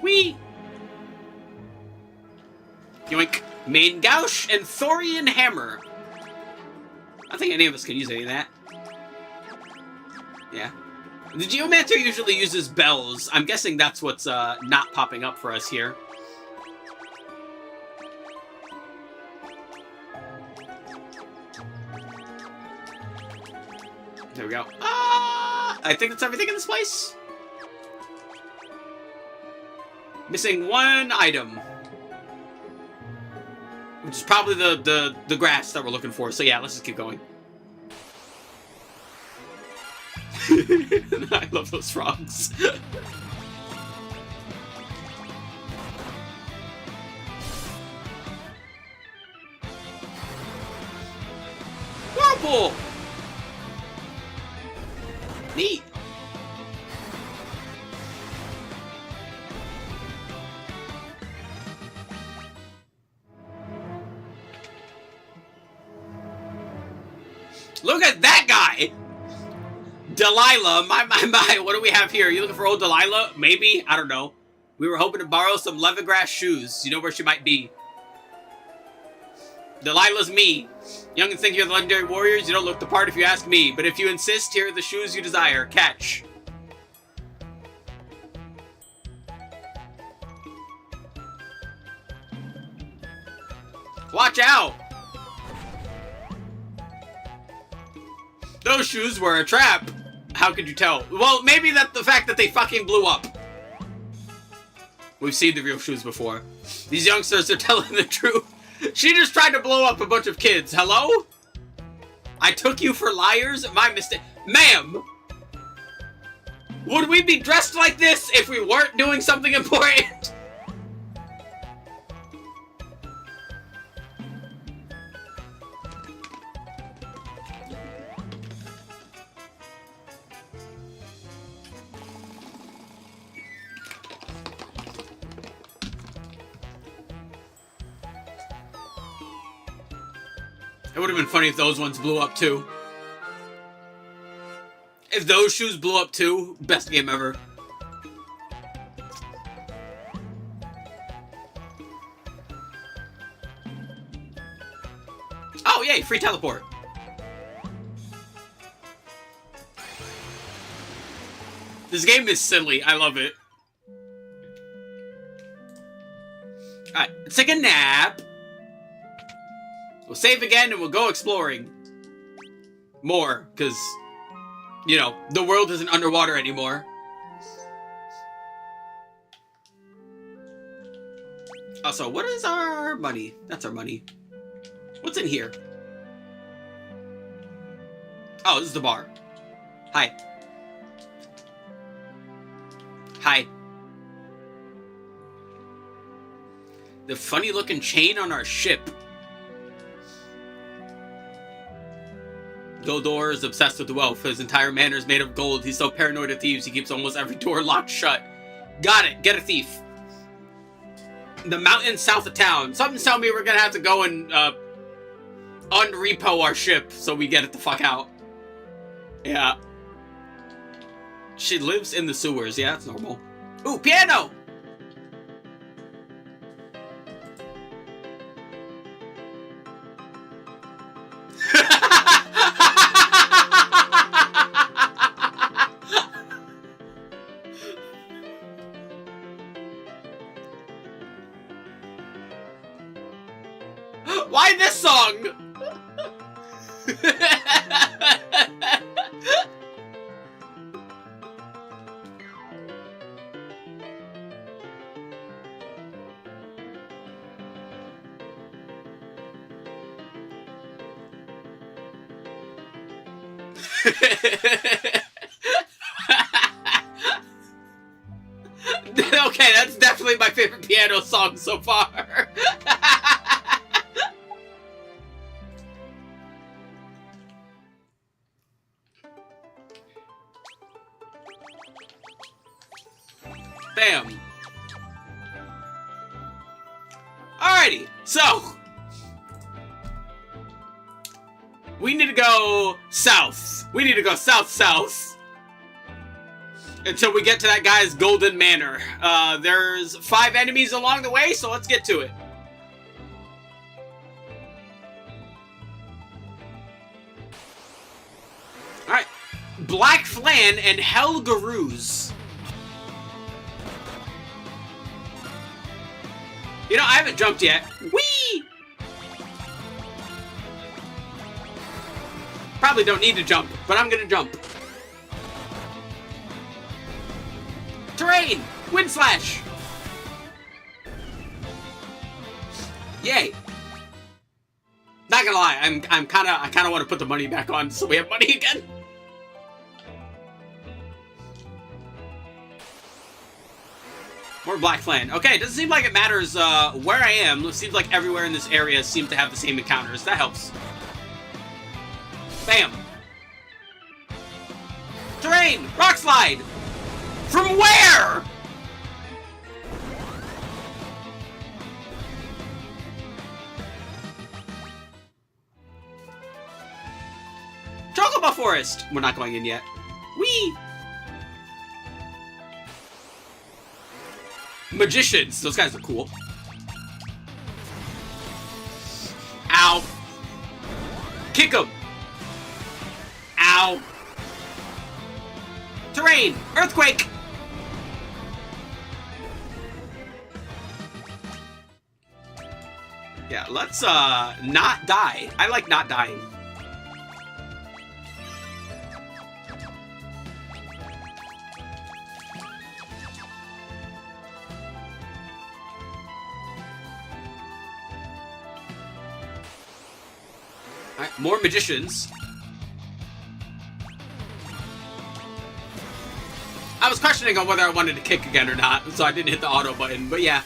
Whee! Yoink. Main Gauche and Thorian Hammer. I don't think any of us can use any of that. Yeah. The Geomancer usually uses bells. I'm guessing that's what's not popping up for us here. There we go. I think that's everything in this place. Missing one item. Which is probably the grass that we're looking for. So yeah, let's just keep going. I love those frogs. Whirlpool! Neat. Look at that guy! Delilah, my, what do we have here? You looking for old Delilah? Maybe? I don't know. We were hoping to borrow some leathergrass shoes. You know where she might be. Delilah's me. Young and think you're the legendary warriors, you don't look the part if you ask me. But if you insist, here are the shoes you desire. Catch. Watch out! Those shoes were a trap. How could you tell? Well, maybe that the fact that they fucking blew up. We've seen the real shoes before. These youngsters are telling the truth. She just tried to blow up a bunch of kids. Hello? I took you for liars? My mistake. Ma'am! Would we be dressed like this if we weren't doing something important? It would have been funny if those ones blew up too. If those shoes blew up too, best game ever. Oh, yay, free teleport. This game is silly. I love it. Alright, let's take a nap. We'll save again and we'll go exploring. More, because, you know, the world isn't underwater anymore. Also, what is our money? That's our money. What's in here? Oh, this is the bar. Hi. Hi. The funny-looking chain on our ship. Goldor is obsessed with wealth. His entire manor is made of gold. He's so paranoid of thieves, he keeps almost every door locked shut. Got it. Get a thief. The mountains south of town. Something's telling me we're gonna have to go and unrepo our ship so we get it the fuck out. Yeah. She lives in the sewers. Yeah, that's normal. Ooh, piano! Why this song? Okay, that's definitely my favorite piano song so far. Bam. Alrighty, so we need to go south. We need to go south until we get to that guy's golden manor. There's 5 enemies along the way, so let's get to it. Alright. Black Flan and Helgaroos. You know, I haven't jumped yet. Whee! Probably don't need to jump, but I'm gonna jump. Terrain! Wind slash! Yay! Not gonna lie, I kinda want to put the money back on so we have money again. More Black Flan. Okay, it doesn't seem like it matters where I am. It seems like everywhere in this area seems to have the same encounters. That helps. Bam. Terrain! Rock slide! From where? Chocobo Forest! We're not going in yet. Whee! Magicians. Those guys are cool. Ow. Kick him. Ow. Terrain. Earthquake. Yeah, let's not die. I like not dying. Alright, more magicians. I was questioning on whether I wanted to kick again or not, so I didn't hit the auto button, but yeah.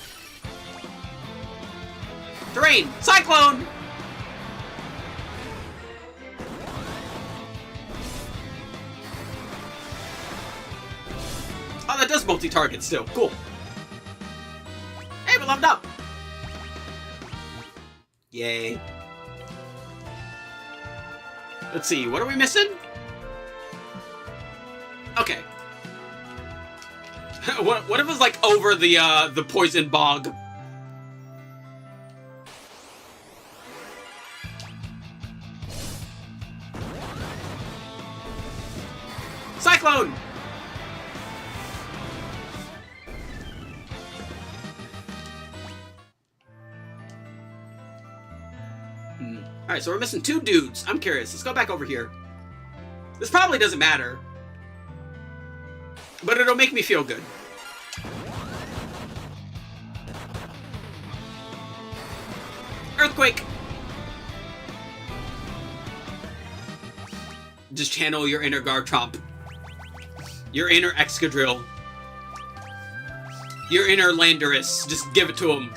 Terrain! Cyclone! Oh, that does multi-target still. Cool. Hey, we leveled up! Yay. Let's see, what are we missing? Okay. What if it was like over the poison bog? Cyclone! Alright, so we're missing 2 dudes. I'm curious. Let's go back over here. This probably doesn't matter. But it'll make me feel good. Earthquake! Just channel your inner Garchomp. Your inner Excadrill. Your inner Landorus. Just give it to him.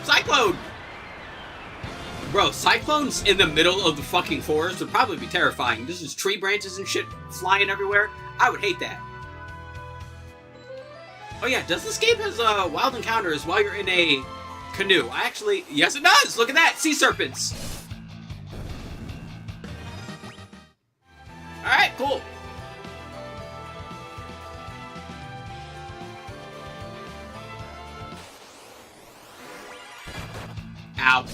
Cyclone! Bro, cyclones in the middle of the fucking forest would probably be terrifying. This is tree branches and shit flying everywhere. I would hate that. Oh yeah, does this game has wild encounters while you're in a canoe? Yes it does! Look at that! Sea serpents! Alright, cool. Ow.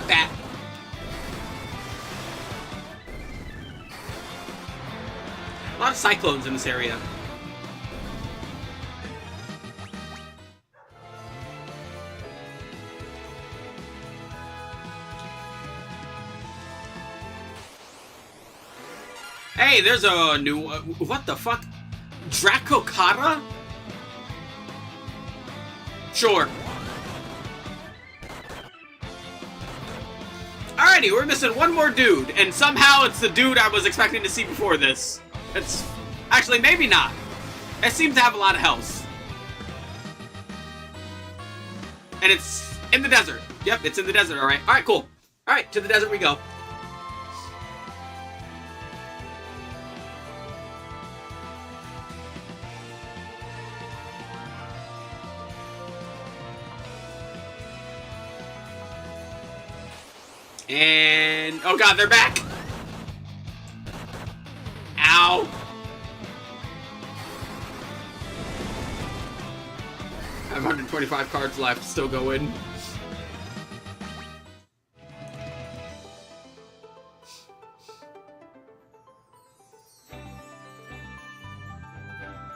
Bat. A lot of cyclones in this area. Hey, there's a new... what the fuck? Dracocata? Sure. Alrighty, we're missing one more dude, and somehow it's the dude I was expecting to see before this. It's... actually, maybe not. It seems to have a lot of health. And it's in the desert. Yep, it's in the desert, alright. Alright, cool. Alright, to the desert we go. And... oh god, they're back! Ow! I have 125 cards left, still going.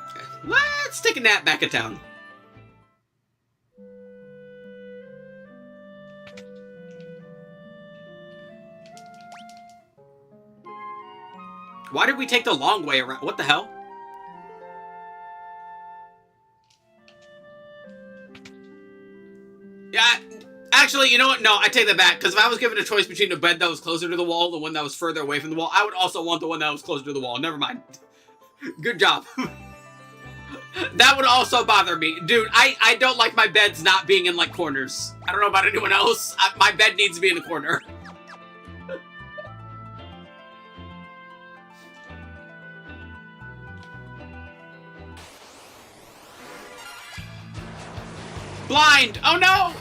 Okay, let's take a nap back at town. Why did we take the long way around? What the hell? Yeah, actually, you know what? No, I take that back. Because if I was given a choice between a bed that was closer to the wall and the one that was further away from the wall, I would also want the one that was closer to the wall. Never mind. Good job. That would also bother me. Dude, I don't like my beds not being in, like, corners. I don't know about anyone else. My bed needs to be in a corner. Blind! Oh no!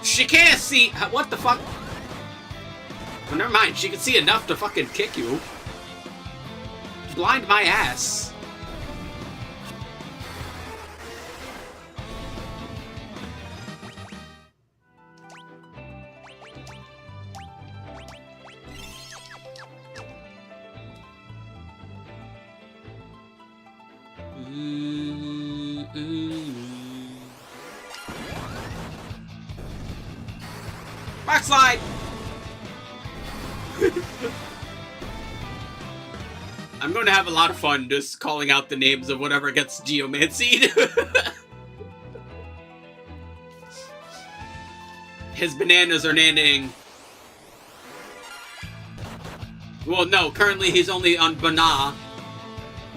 She can't see. What the fuck? Well, never mind. She can see enough to fucking kick you. Blind my ass. Backslide! I'm going to have a lot of fun just calling out the names of whatever gets geomancied. His bananas are nanning. Well, no, currently he's only on Bana.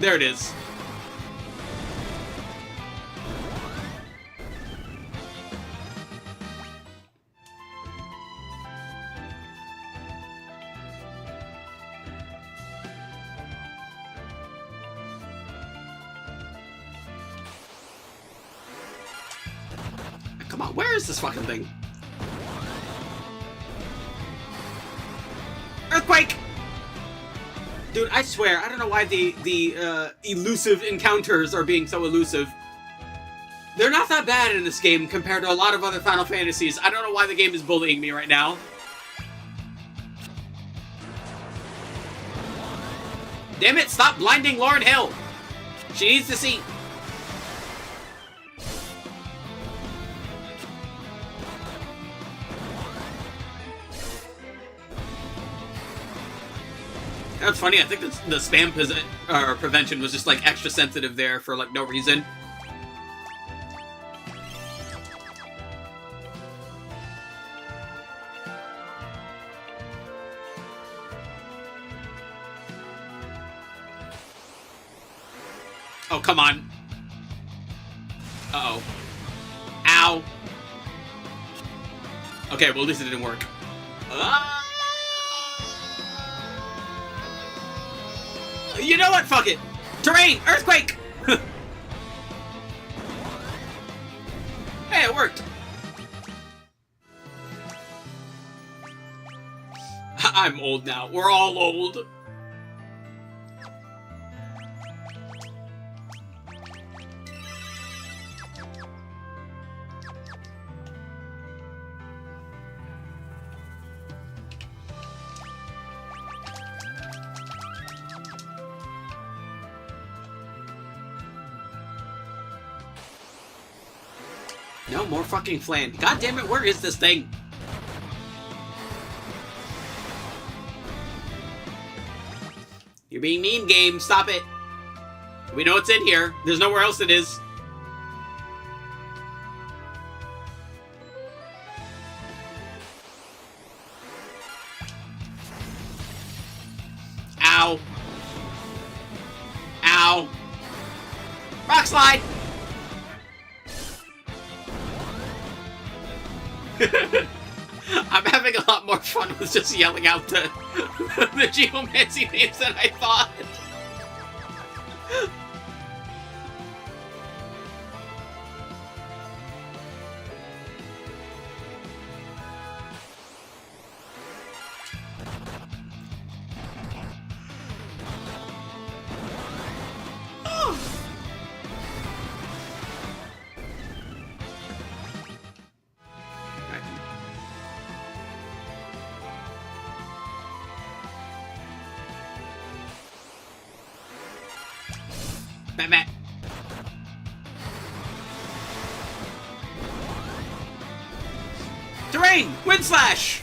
There it is. Come on, where is this fucking thing? Earthquake! Dude, I swear, I don't know why the elusive encounters are being so elusive. They're not that bad in this game compared to a lot of other Final Fantasies. I don't know why the game is bullying me right now. Damn it, stop blinding Lauren Hill! She needs to see. That's funny, I think the spam prevention was just, like, extra sensitive there for, like, no reason. Oh, come on. Uh-oh. Ow. Okay, well, at least it didn't work. You know what? Fuck it. Terrain! Earthquake! Hey, it worked. I'm old now. We're all old. No more fucking flan. God damn it, where is this thing? You're being mean, game. Stop it. We know it's in here. There's nowhere else it is. Ow. Ow. Rock slide! I'm having a lot more fun with just yelling out the geomancy names than I thought. Matt. Terrain! Wind slash!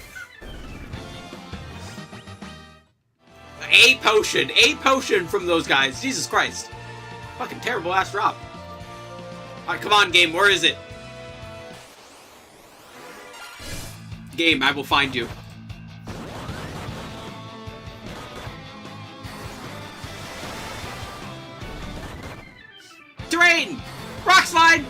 A potion. A potion from those guys. Jesus Christ. Fucking terrible ass drop. Alright, come on, game. Where is it? Game, I will find you. Terrain! Rock slide!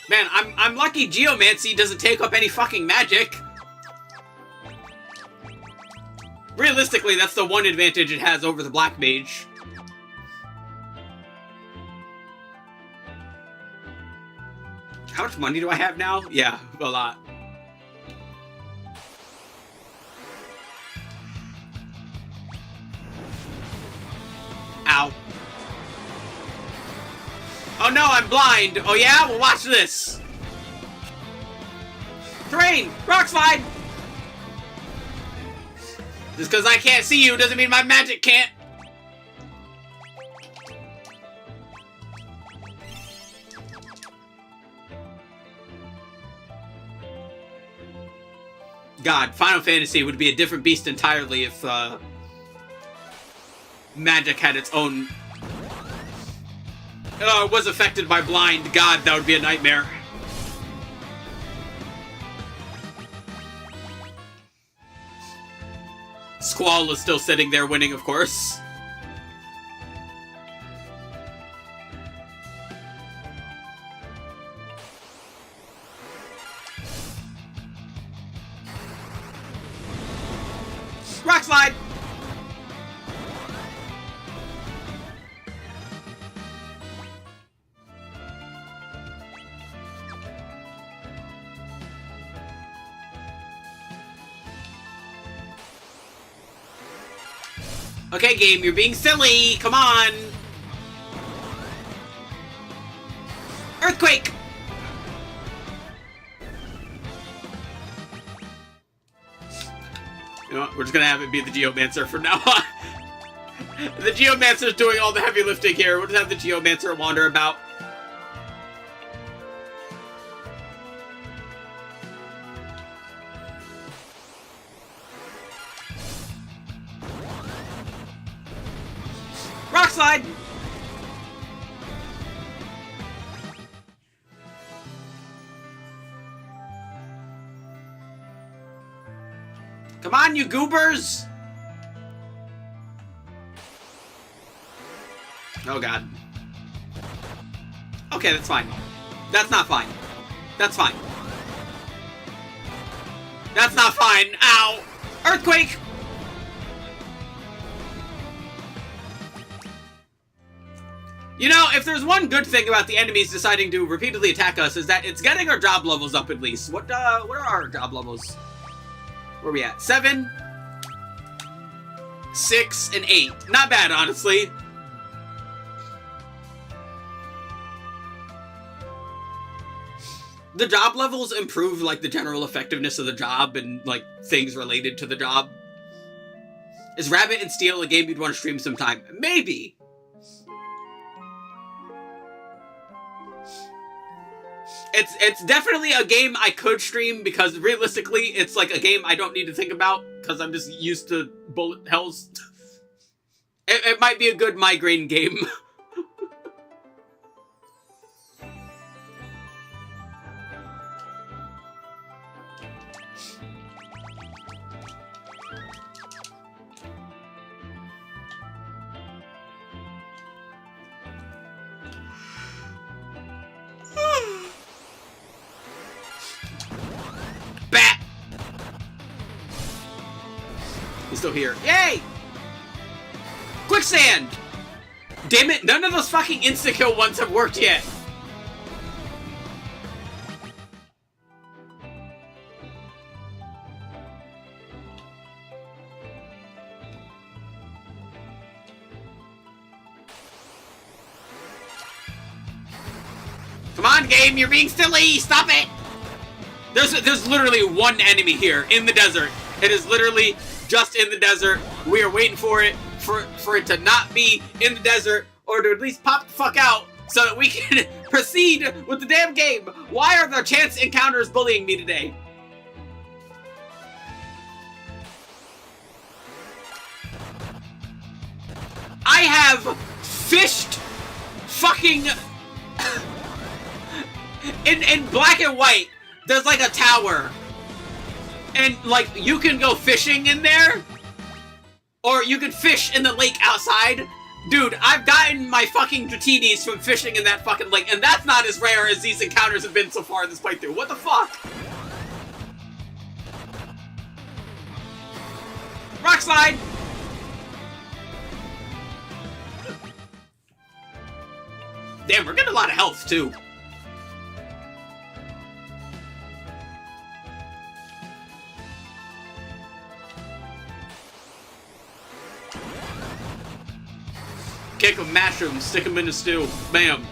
Man, I'm lucky geomancy doesn't take up any fucking magic. Realistically, that's the one advantage it has over the black mage. How much money do I have now? Yeah, a lot. Ow. Oh no, I'm blind. Oh yeah? Well, watch this. Terrain! Rock slide! Just because I can't see you doesn't mean my magic can't. God, Final Fantasy would be a different beast entirely if magic had its own... was affected by blind. God, that would be a nightmare. Squall is still sitting there winning, of course. Rock slide! Okay, game, you're being silly! Come on! Earthquake! You know what? We're just gonna have it be the Geomancer from now on. The Geomancer's doing all the heavy lifting here. We'll just have the Geomancer wander about. Rock slide! on, you goobers! Oh god. Okay, that's fine. That's not fine. That's fine. That's not fine. Ow! Earthquake! You know, if there's one good thing about the enemies deciding to repeatedly attack us, is that it's getting our job levels up at least. What are our job levels? Where are we at? 7, 6, and 8. Not bad, honestly. The job levels improve, like, the general effectiveness of the job and, like, things related to the job. Is Rabbit and Steel a game you'd want to stream sometime? Maybe. It's definitely a game I could stream, because realistically, it's like a game I don't need to think about, because I'm just used to bullet hells. It might be a good migraine game. Bat! He's still here. Yay! Quicksand! Damn it, none of those fucking insta-kill ones have worked yet. Come on, game, you're being silly! Stop it! There's literally one enemy here in the desert. It is literally just in the desert. We are waiting for it it to not be in the desert, or to at least pop the fuck out so that we can proceed with the damn game. Why are the chance encounters bullying me today? I have fished fucking in black and white. There's like a tower, and like you can go fishing in there, or you can fish in the lake outside. Dude, I've gotten my fucking dratinis from fishing in that fucking lake, and that's not as rare as these encounters have been so far in this playthrough. What the fuck? Rock slide! Damn, we're getting a lot of health, too. Kick them, mash them, stick them in the stew. Bam.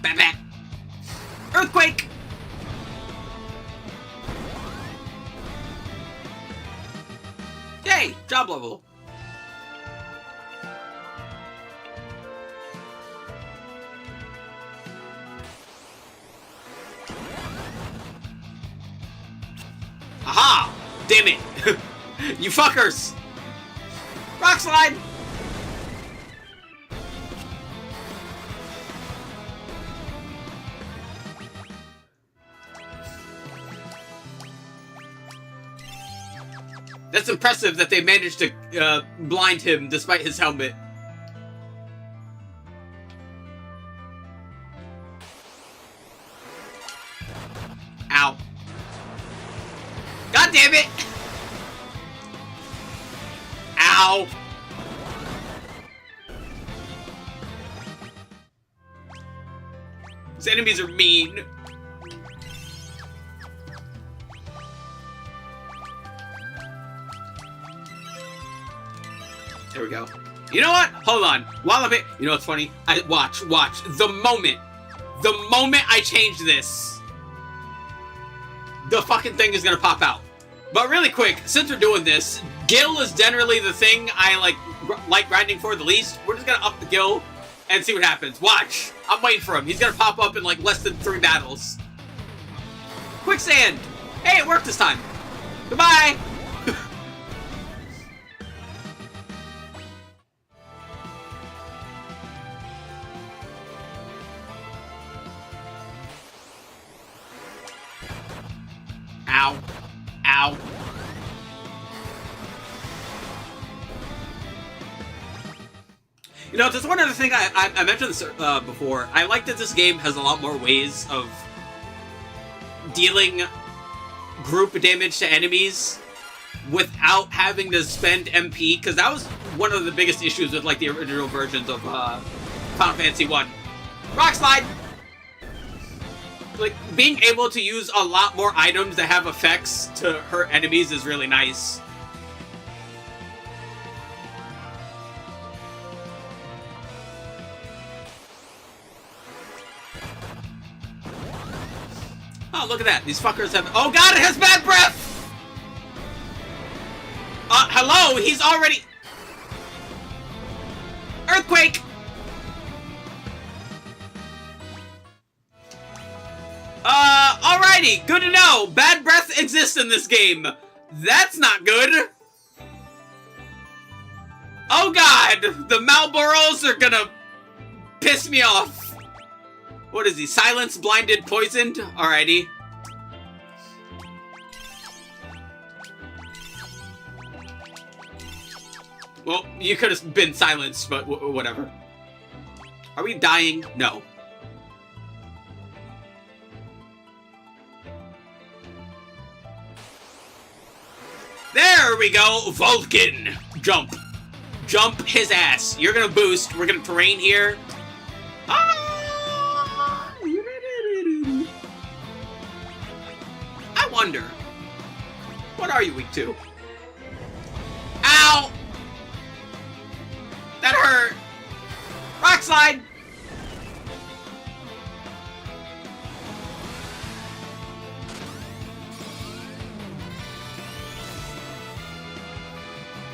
Bam, bam. Earthquake! Yay! Job level. Aha! Damn it! You fuckers! Rock slide! That's impressive that they managed to blind him despite his helmet. Ow. God damn it! Ow! These enemies are mean. There we go. You know what? Hold on. While I'm you know what's funny? Watch. The moment I change this, the fucking thing is gonna pop out. But really quick, since we're doing this, Gil is generally the thing I like grinding for the least. We're just gonna up the Gil and see what happens. Watch. I'm waiting for him. He's gonna pop up in like less than 3 battles. Quicksand! Hey, it worked this time. Goodbye! No, there's one other thing I mentioned this before. I like that this game has a lot more ways of dealing group damage to enemies without having to spend MP, because that was one of the biggest issues with like the original versions of Final Fantasy 1. Rock slide! Like, being able to use a lot more items that have effects to hurt enemies is really nice. Oh, look at that. These fuckers have... Oh god, it has bad breath! Hello? He's already... Earthquake! Alrighty. Good to know. Bad breath exists in this game. That's not good. Oh god! The Malboros are gonna piss me off. What is he? Silenced, blinded, poisoned? Alrighty. Well, you could have been silenced, but whatever. Are we dying? No. There we go! Vulcan! Jump. Jump his ass. You're gonna boost. We're gonna terrain here. Ah! I wonder, what are you weak to? Ow! That hurt! Rock slide!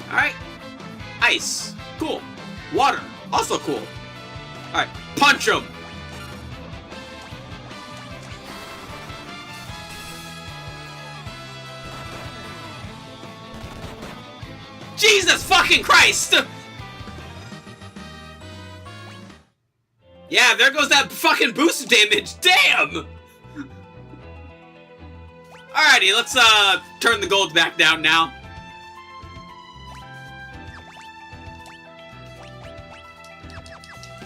Alright. Ice. Cool. Water. Also cool. Alright. Punch him! Jesus fucking Christ! Yeah, there goes that fucking boost damage. Damn! Alrighty, let's turn the gold back down now.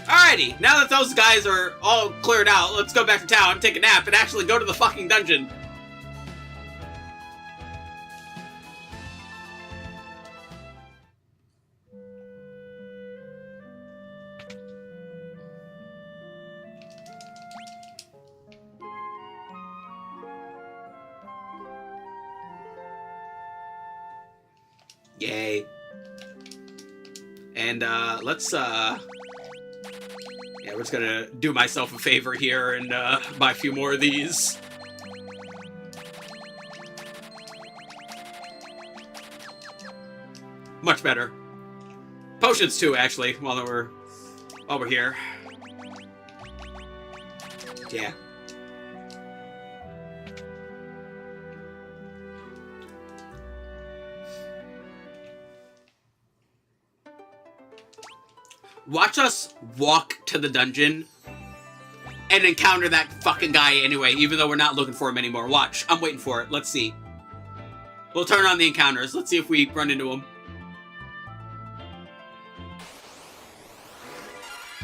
Alrighty, now that those guys are all cleared out, let's go back to town, take a nap, and actually go to the fucking dungeon. Yay. And, let's, yeah, we're just gonna do myself a favor here and, buy a few more of these. Much better. Potions, too, actually, while we're here. Yeah. Watch us walk to the dungeon and encounter that fucking guy anyway, even though we're not looking for him anymore. Watch. I'm waiting for it. Let's see. We'll turn on the encounters. Let's see if we run into him.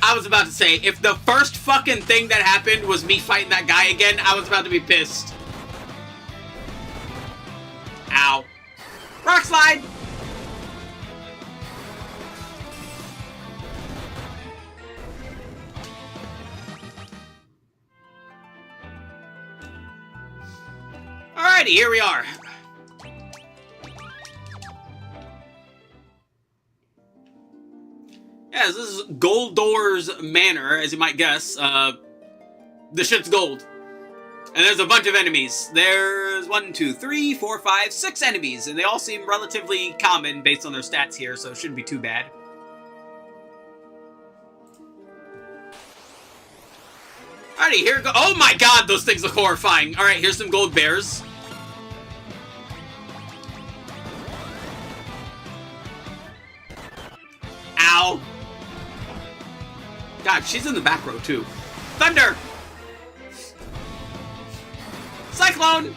I was about to say, if the first fucking thing that happened was me fighting that guy again, I was about to be pissed. Ow. Rock slide! Alrighty, here we are. Yeah, this is Goldor's Manor, as you might guess. The shit's gold. And there's a bunch of enemies. There's 1, 2, 3, 4, 5, 6 enemies, and they all seem relatively common based on their stats here, so it shouldn't be too bad. Alrighty, here we go. Oh my god, those things look horrifying. Alright, here's some gold bears. Ow. God, she's in the back row, too. Thunder! Cyclone!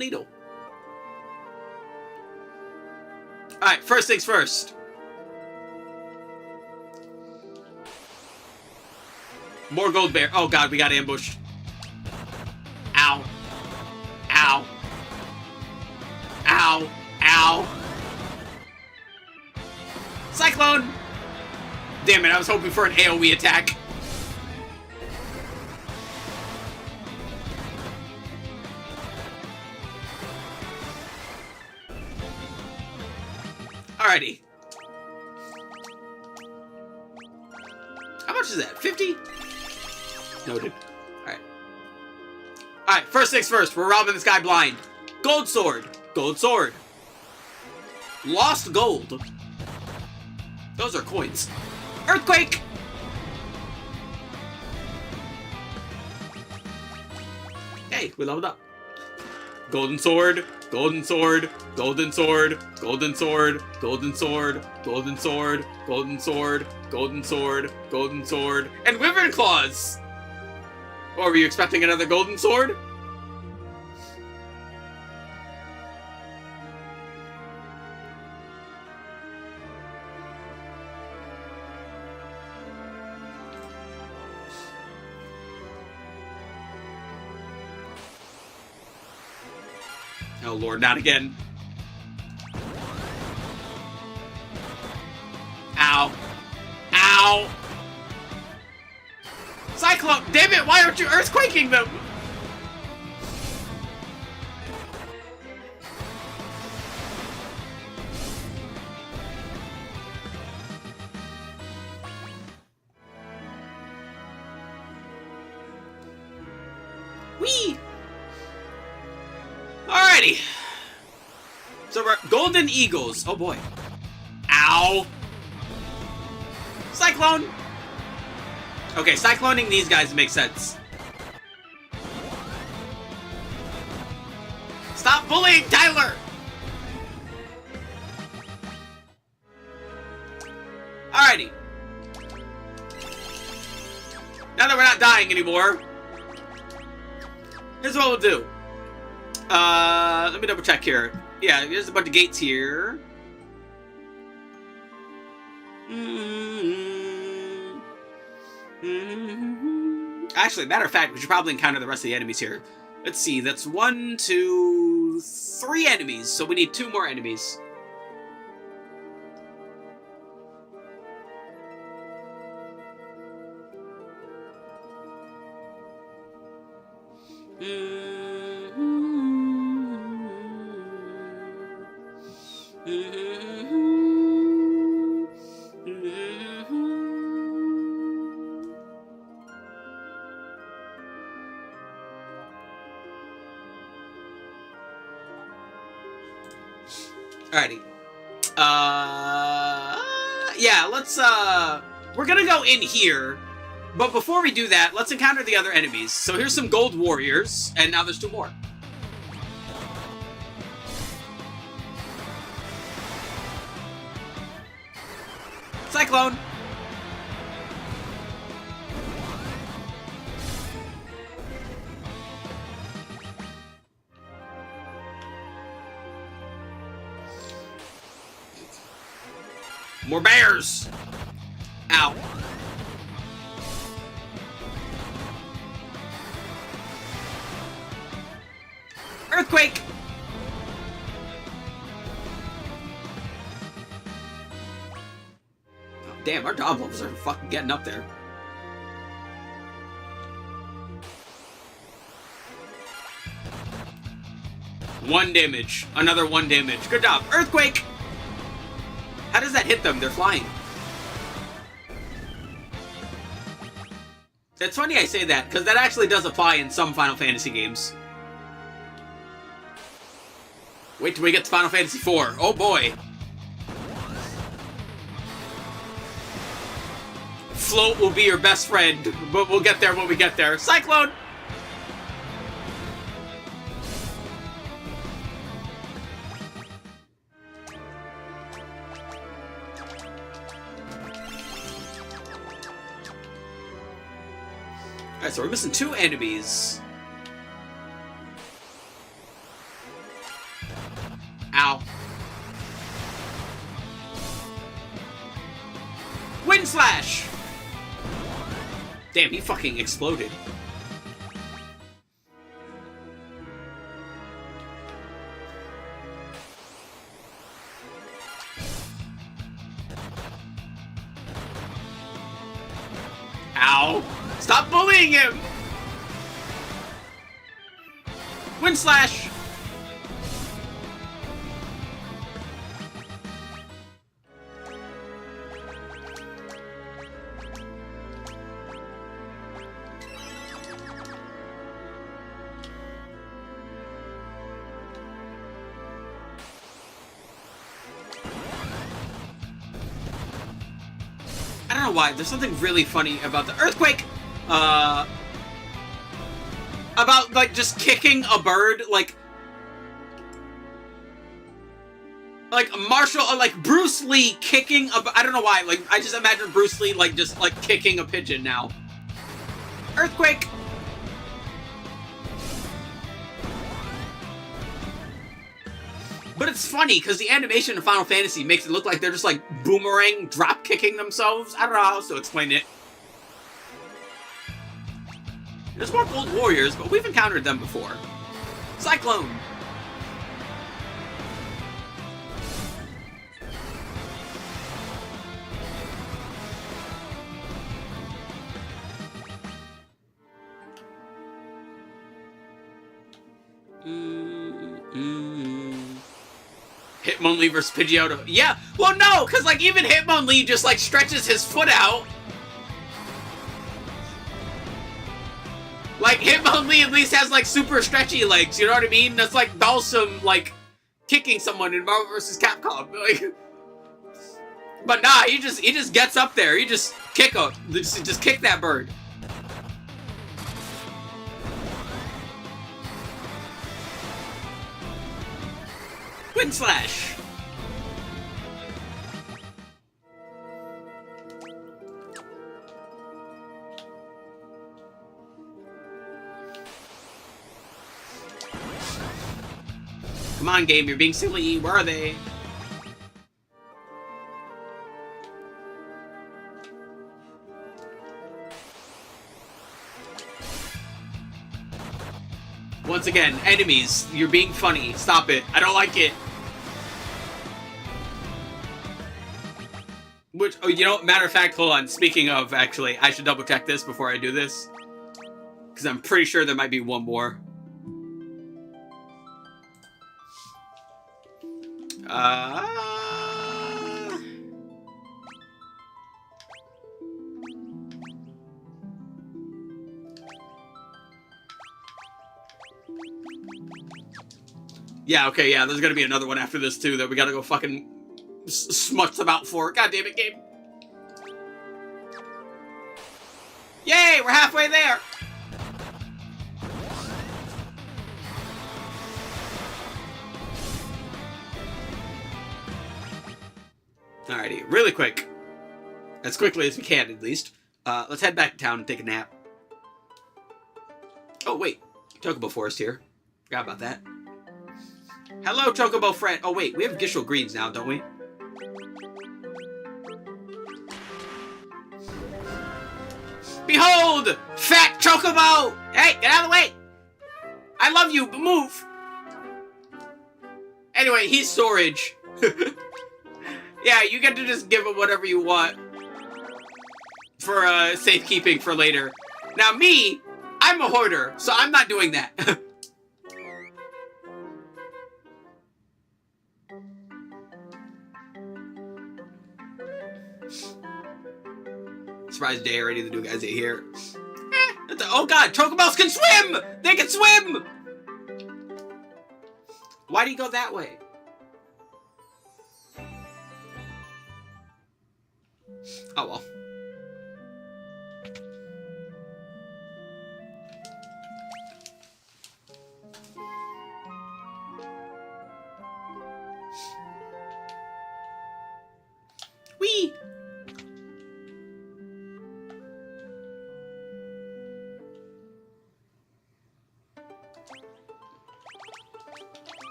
gold needle. Alright, first things first. More gold bear. Oh god, we got ambushed. Ow. Ow. Ow. Ow. Cyclone! Damn it, I was hoping for an AoE attack. Alrighty. How much is that? 50? Noted. Alright. Alright, first things first. We're robbing this guy blind. Gold sword. Gold sword. Lost gold. Those are coins. Earthquake! Hey, we leveled up. Golden sword. Golden sword. Golden sword. Golden sword. Golden sword. Golden sword. Golden sword. Golden sword. Golden sword. And wyvern claws! Or were you expecting another golden sword? Oh lord, not again. Ow. Ow! Cyclone! Damn it, why aren't you earthquaking them? Whee! Alrighty. So we're golden eagles. Oh boy. Ow. Cyclone! Okay, cycloning these guys makes sense. Stop bullying Tyler! Alrighty. Now that we're not dying anymore, here's what we'll do. Let me double check here. Yeah, there's a bunch of gates here. Actually, matter of fact, we should probably encounter the rest of the enemies here. Let's see, that's 1, 2, 3 enemies, so we need 2 more enemies. Alrighty. Yeah, let's, we're gonna go in here, but before we do that, let's encounter the other enemies. So here's some gold warriors, and now there's 2 more. Cyclone! More bears! Ow. Earthquake! Oh, damn, our dog levels are fucking getting up there. One damage. Another 1 damage. Good job. Earthquake! How does that hit them? They're flying. It's funny I say that, because that actually does apply in some Final Fantasy games. Wait till we get to Final Fantasy IV. Oh boy. Float will be your best friend, but we'll get there when we get there. Cyclone! Alright, so we're missing 2 enemies. Ow. Wind slash! Damn, he fucking exploded. Ow! Stop bullying him! Wind slash! I don't know why, there's something really funny about the earthquake! About, like, just kicking a bird, like Marshall, like, Bruce Lee kicking I don't know why, like, I just imagine Bruce Lee, like, just, like, kicking a pigeon now. Earthquake! But it's funny, because the animation in Final Fantasy makes it look like they're just, like, boomerang drop-kicking themselves. I don't know how else to explain it. There's more Gold Warriors, but we've encountered them before. Cyclone! Hitmonlee versus Pidgeotto. Yeah, well no, because like even Hitmonlee just like stretches his foot out. Like Hitmonlee at least has like super stretchy legs, you know what I mean? That's like Balsam like kicking someone in Marvel vs. Capcom. Like, but nah, he just gets up there. He just kick that bird. Wind slash. Come on, game, you're being silly. Where are they? Once again, enemies, you're being funny. Stop it. I don't like it. Which, oh, you know, matter of fact, hold on. Speaking of, actually, I should double check this before I do this. Because I'm pretty sure there might be one more. Yeah, okay, yeah, there's gonna be another one after this, too, that we gotta go fucking smuts about for. God damn it, game. Yay, we're halfway there! Alrighty, really quick. As quickly as we can, at least. Let's head back to town and take a nap. Oh, wait. Chocobo Forest here. Forgot about that. Hello, Chocobo friend. Oh, wait. We have Gishel Greens now, don't we? Behold! Fat Chocobo! Hey, get out of the way! I love you, but move! Anyway, he's storage. Yeah, you get to just give him whatever you want. For safekeeping for later. Now me, I'm a hoarder, so I'm not doing that. Surprise day already, the new guys are here. Oh god, Chocobos can swim! They can swim! Why do you go that way? Oh well. Whee!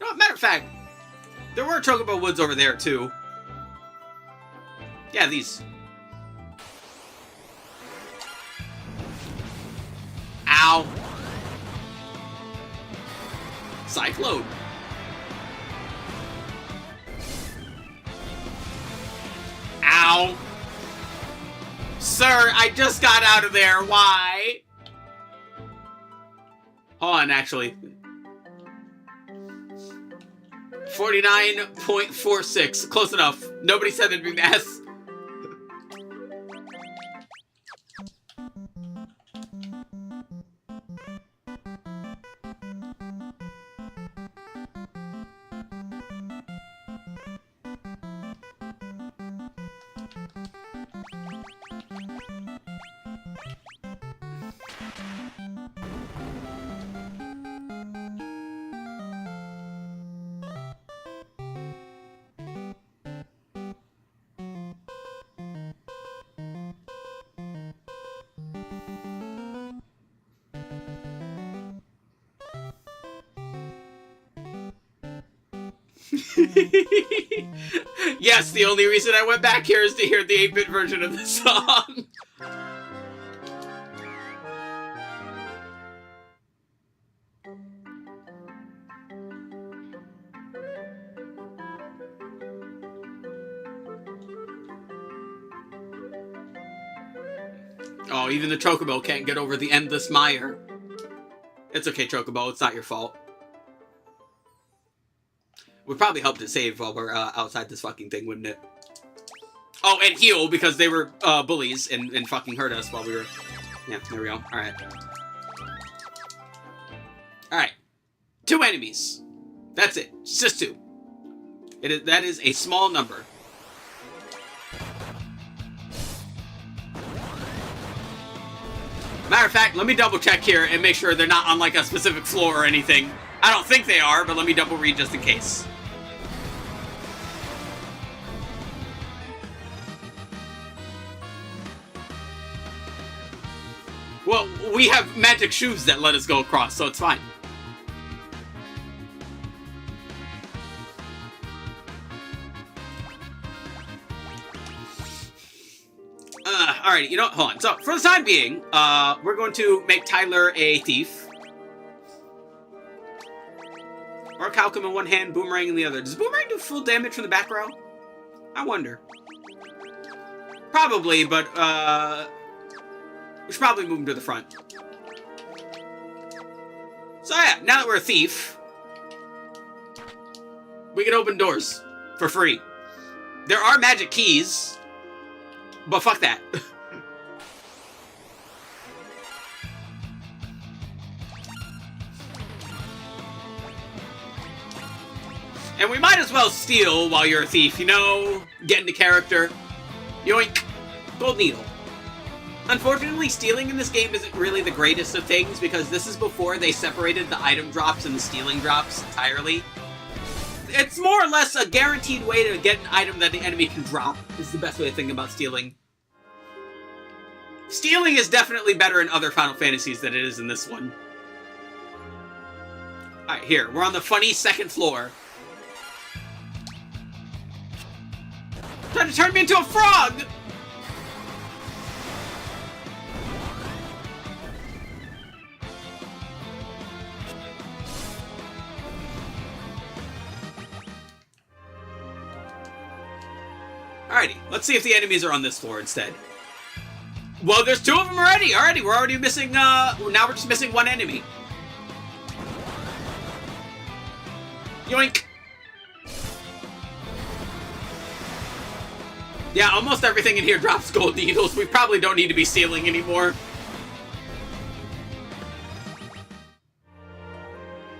No, matter of fact, there were chocobo woods over there, too. Yeah, these. Ow. Cyclone. Ow. Sir, I just got out of there. Why? Hold on, actually. 49.46. Close enough. Nobody said there'd be mass. Yes, the only reason I went back here is to hear the 8-bit version of the song. Oh, even the chocobo can't get over the endless mire. It's okay, chocobo. It's not your fault. Would probably help to save while we're outside this fucking thing, wouldn't it? Oh, and heal, because they were bullies and fucking hurt us while we were... Yeah, there we go. Alright. Alright. 2 enemies. That's it. It's just 2. That is a small number. Matter of fact, let me double check here and make sure they're not on like a specific floor or anything. I don't think they are, but let me double read just in case. Well, we have magic shoes that let us go across, so it's fine. Alright, you know what? Hold on. So, for the time being, we're going to make Tyler a thief. Or Calcum in one hand, Boomerang in the other. Does Boomerang do full damage from the back row? I wonder. Probably, but, we should probably move him to the front. So yeah, now that we're a thief, we can open doors for free. There are magic keys, but fuck that. And we might as well steal while you're a thief, you know? Get into character. Yoink. Gold needle. Unfortunately, stealing in this game isn't really the greatest of things, because this is before they separated the item drops and the stealing drops entirely. It's more or less a guaranteed way to get an item that the enemy can drop, is the best way to think about stealing. Stealing is definitely better in other Final Fantasies than it is in this one. Alright, here. We're on the funny second floor. Trying to turn me into a frog! Alrighty, let's see if the enemies are on this floor instead. Well, there's 2 of them already! Alrighty, we're already missing, now we're just missing 1 enemy. Yoink! Yeah, almost everything in here drops gold needles. We probably don't need to be stealing anymore.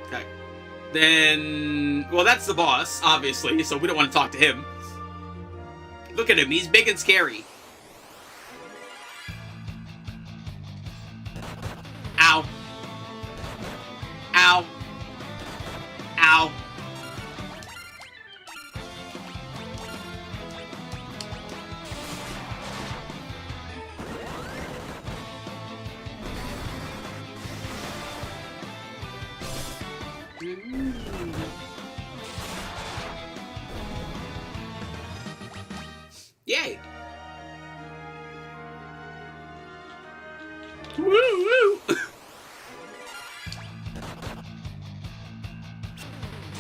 Okay. Then... well, that's the boss, obviously, so we don't want to talk to him. Look at him, he's big and scary. Ow. Ow. Ow. Yay. Woo woo.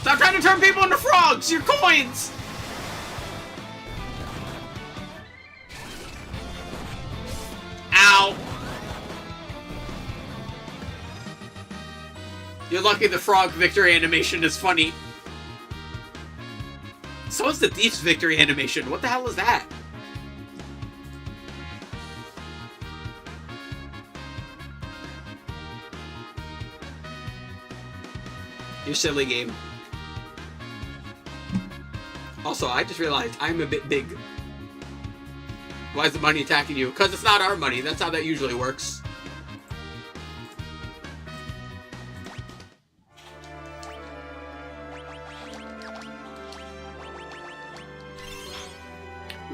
Stop trying to turn people into frogs! Your coins! Ow. You're lucky the frog victory animation is funny. So is the thief's victory animation. What the hell is that? You silly game. Also, I just realized I'm a bit big. Why is the money attacking you? Because it's not our money. That's how that usually works.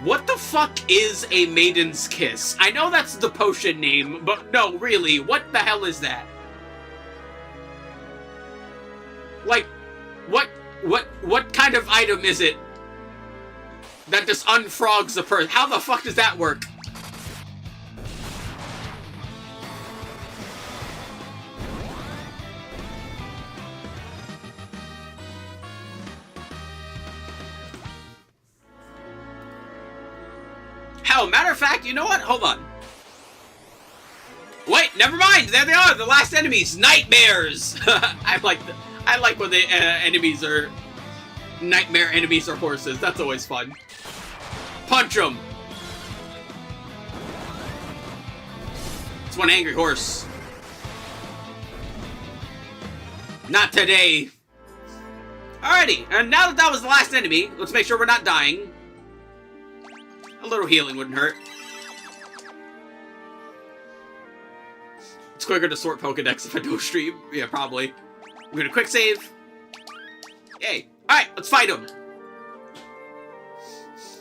What the fuck is a maiden's kiss? I know that's the potion name, but no, really, what the hell is that? Like, what kind of item is it that just unfrogs the person? How the fuck does that work? Hell, matter of fact, you know what? Hold on. Wait, never mind. There they are, the last enemies, nightmares. I like when the enemies are nightmare enemies or horses. That's always fun. Punch them. It's one angry horse. Not today. Alrighty, and now that was the last enemy, let's make sure we're not dying. A little healing wouldn't hurt. It's quicker to sort Pokedex if I don't stream. Yeah, probably. I'm gonna quick save. Yay. Alright, let's fight him.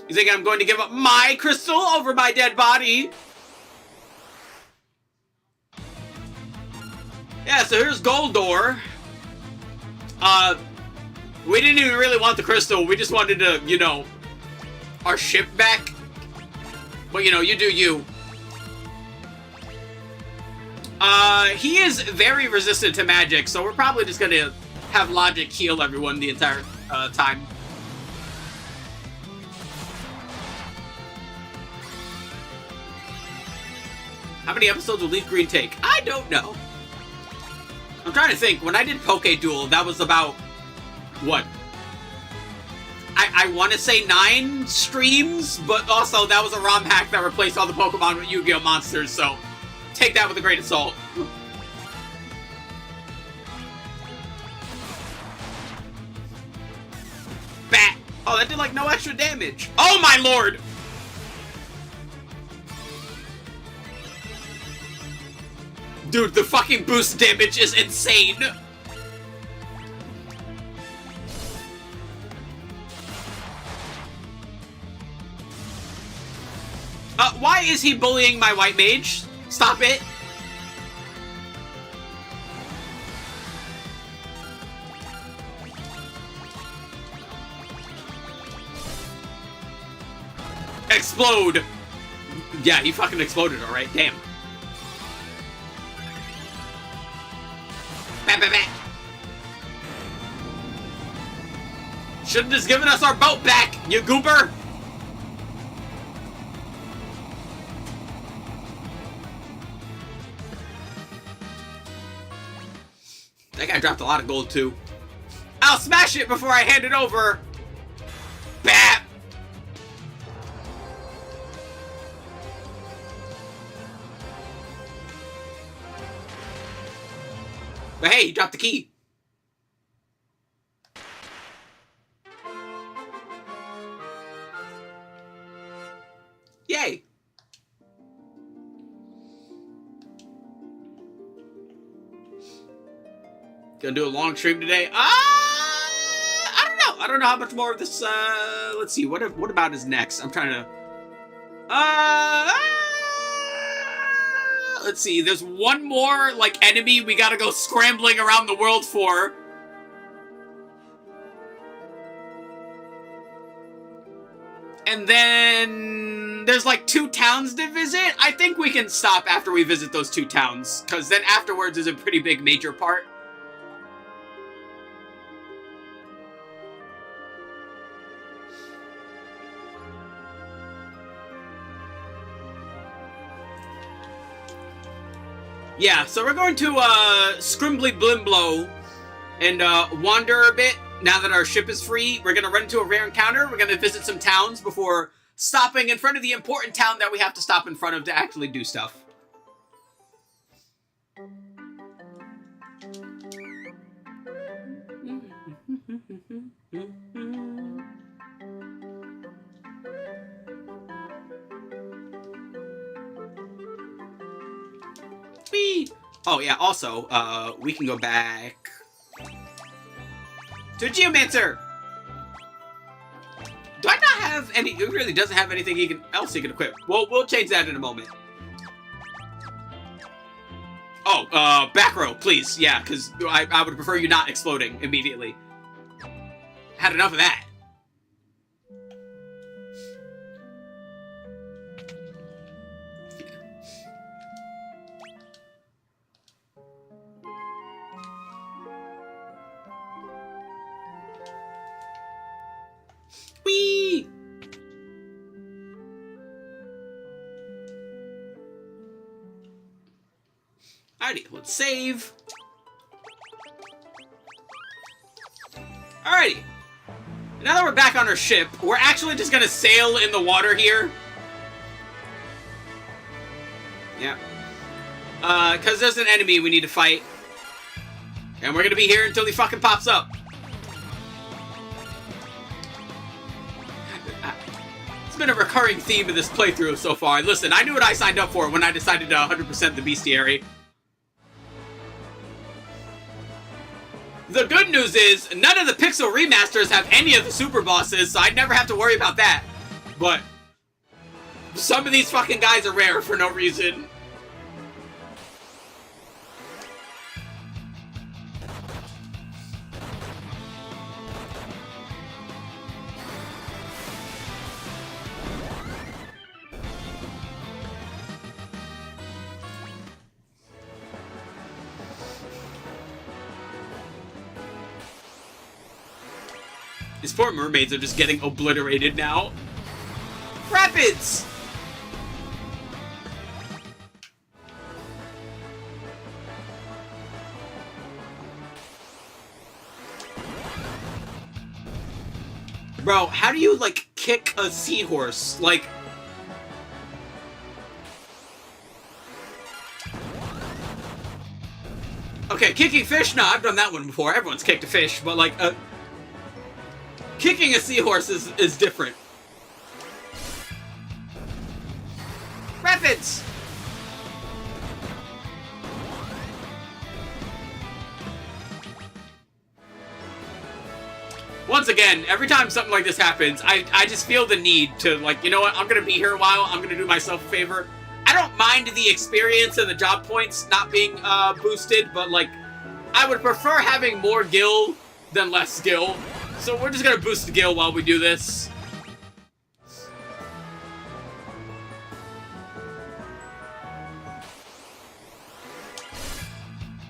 You think I'm going to give up my crystal over my dead body? Yeah, so here's Goldor. We didn't even really want the crystal. We just wanted to, you know, our ship back. But, you know, you do you. He is very resistant to magic, so we're probably just gonna have Logic heal everyone the entire time. How many episodes will Leaf Green take? I don't know. I'm trying to think. When I did Poke Duel, that was about, what? I want to say 9 streams, but also that was a ROM hack that replaced all the Pokemon with Yu-Gi-Oh! Monsters, so take that with a grain of salt. Bat! Oh, that did like no extra damage. Oh my lord! Dude, the fucking boost damage is insane! Why is he bullying my white mage? Stop it! Explode! Yeah, he fucking exploded, alright, damn. Bat, bat, bat. Should've just given us our boat back, you goober! That guy dropped a lot of gold, too. I'll smash it before I hand it over! Bat! But hey, he dropped the key. Yay! Gonna do a long stream today? I don't know. I don't know how much more of this, let's see. What about is next? I'm trying to, let's see. There's one more, like, enemy we gotta go scrambling around the world for. And then there's like 2 towns to visit. I think we can stop after we visit those 2 towns, because then afterwards is a pretty big major part. Yeah, so we're going to Scrimbly Blimblow and wander a bit. Now that our ship is free, we're going to run into a rare encounter. We're going to visit some towns before stopping in front of the important town that we have to stop in front of to actually do stuff. Whee! Oh, yeah, also, we can go back to Geomancer! Do I not have any... It really doesn't have anything else he can equip. Well, we'll change that in a moment. Oh, back row, please. Yeah, because I would prefer you not exploding immediately. Had enough of that. Whee! Alrighty, let's save. Alrighty. Now that we're back on our ship, we're actually just gonna sail in the water here. Yeah. Because there's an enemy we need to fight. And we're gonna be here until he fucking pops up. It's been a recurring theme of this playthrough so far. Listen, I knew what I signed up for when I decided to 100% the bestiary. The good news is, none of the Pixel remasters have any of the super bosses, so I'd never have to worry about that. But some of these fucking guys are rare for no reason. These poor mermaids are just getting obliterated now. Rapids! Bro, how do you, like, kick a seahorse? Like... Okay, kicking fish? No, I've done that one before. Everyone's kicked a fish, but, like, kicking a seahorse is different. Rapids! Once again, every time something like this happens, I just feel the need to, like, you know what, I'm gonna be here a while, I'm gonna do myself a favor. I don't mind the experience and the job points not being boosted, but, like, I would prefer having more gil than less gil. So we're just gonna boost the gil while we do this.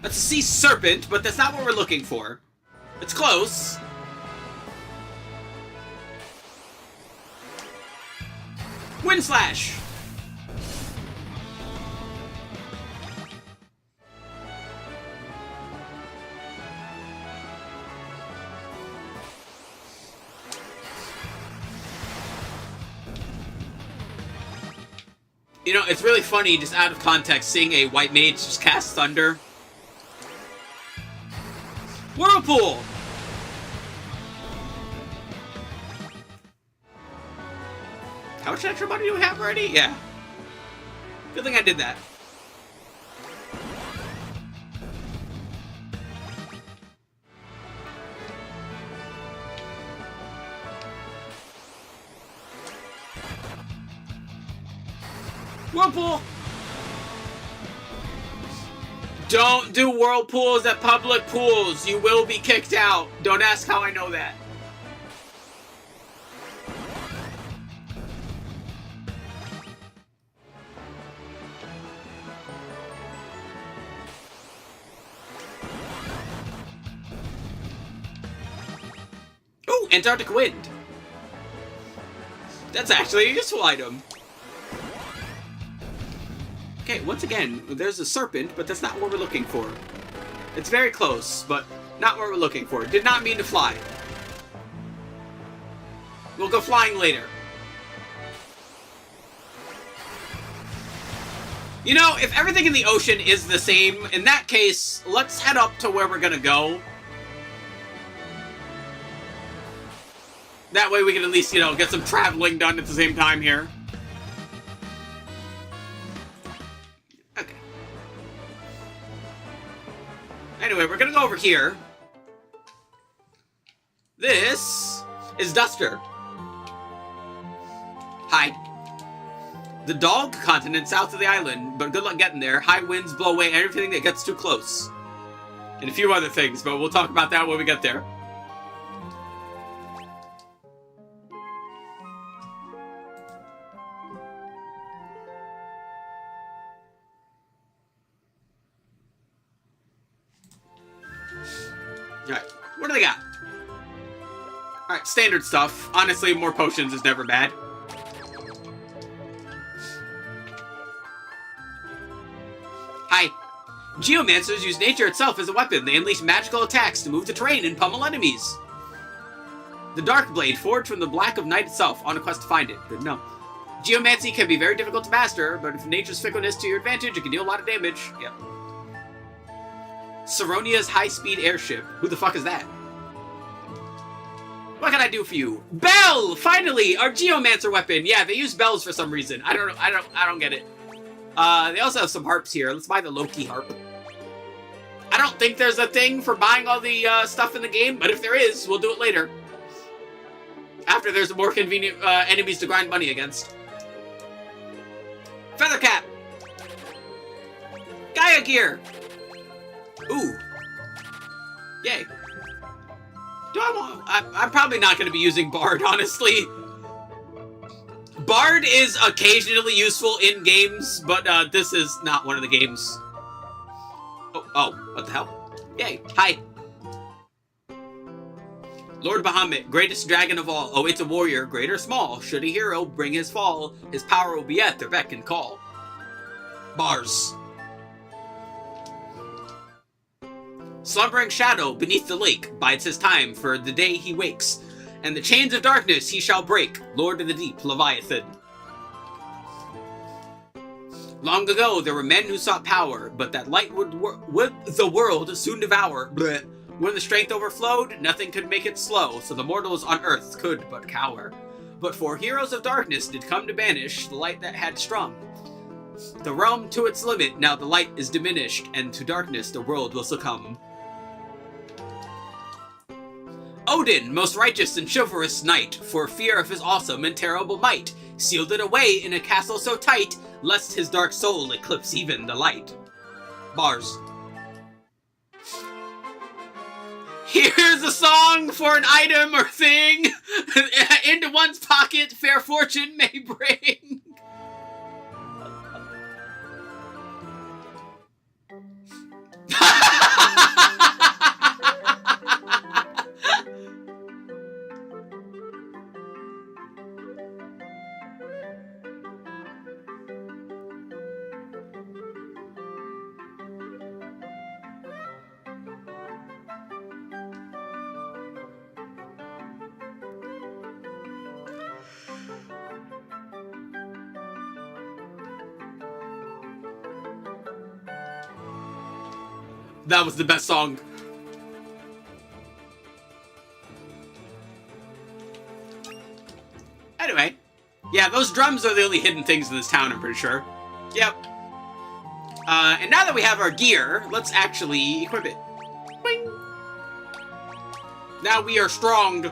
That's a sea serpent, but that's not what we're looking for. It's close. Wind slash. You know, it's really funny, just out of context, seeing a white mage just cast thunder. Whirlpool! How much extra money do we have already? Yeah. Good thing I did that. Whirlpool! Don't do whirlpools at public pools. You will be kicked out. Don't ask how I know that. Ooh, Antarctic Wind. That's actually a useful item. Okay, once again, there's a serpent, but that's not what we're looking for. It's very close, but not what we're looking for. Did not mean to fly. We'll go flying later. You know, if everything in the ocean is the same, in that case, let's head up to where we're gonna go. That way we can at least, you know, get some traveling done at the same time here. Okay. Anyway, we're gonna go over here. This is Duster. Hi. The dog continent south of the island, but good luck getting there. High winds blow away everything that gets too close. And a few other things, but we'll talk about that when we get there. Alright, what do they got? Alright, standard stuff. Honestly, more potions is never bad. Hi. Geomancers use nature itself as a weapon. They unleash magical attacks to move the terrain and pummel enemies. The Dark Blade, forged from the black of night itself, on a quest to find it. Good to know. Geomancy can be very difficult to master, but if nature's fickleness to your advantage, it can deal a lot of damage. Yep. Saronia's high-speed airship. Who the fuck is that? What can I do for you? Bell! Finally! Our Geomancer weapon! Yeah, they use bells for some reason. I don't get it. They also have some harps here. Let's buy the Loki harp. I don't think there's a thing for buying all the stuff in the game, but if there is, we'll do it later. After there's more convenient enemies to grind money against. Feather cap! Gaia gear! Ooh. Yay. Do I want... I'm probably not going to be using Bard, honestly. Bard is occasionally useful in games, but this is not one of the games. Oh, what the hell? Yay. Hi. Lord Bahamut, greatest dragon of all. Oh, it's a warrior, great or small. Should a hero bring his fall, his power will be at their beck and call. Bars. Slumbering shadow beneath the lake bides his time for the day he wakes, and the chains of darkness he shall break, Lord of the deep, Leviathan. Long ago there were men who sought power, but that light would the world soon devour. Blech. When the strength overflowed, nothing could make it slow, so the mortals on earth could but cower. But for heroes of darkness did come to banish the light that had strung the realm to its limit. Now the light is diminished, and to darkness the world will succumb. Odin, most righteous and chivalrous knight, for fear of his awesome and terrible might, sealed it away in a castle so tight, lest his dark soul eclipse even the light. Bars. Here's a song for an item or thing into one's pocket fair fortune may bring. That was the best song. Anyway. Yeah, those drums are the only hidden things in this town, I'm pretty sure. Yep. And now that we have our gear, let's actually equip it. Boing. Now we are strong.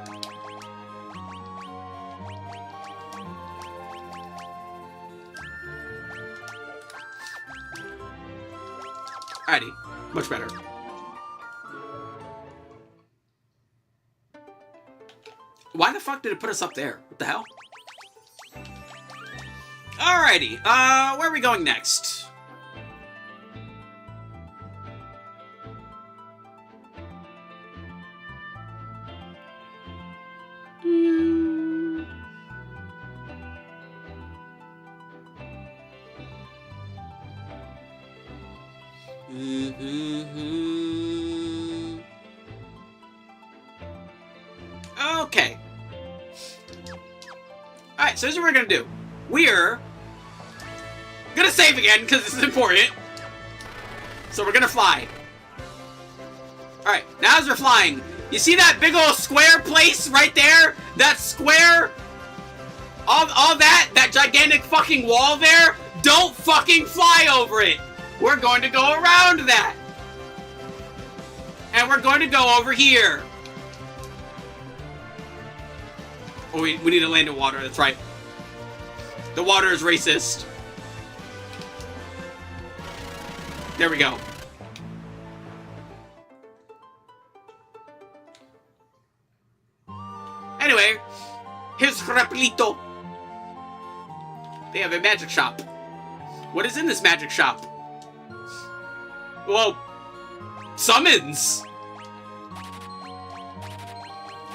Alrighty. Much better. Why the fuck did it put us up there? What the hell? Alrighty, where are we going next? Okay. Alright, so here's what we're gonna do. We're gonna save again, because this is important. So we're gonna fly. Alright, now as we're flying, you see that big old square place right there? That square? All that gigantic fucking wall there? Don't fucking fly over it! We're going to go around that! And we're going to go over here. Oh, we need to land in water, that's right. The water is racist. There we go. Anyway, here's Repelito. They have a magic shop. What is in this magic shop? Well, summons.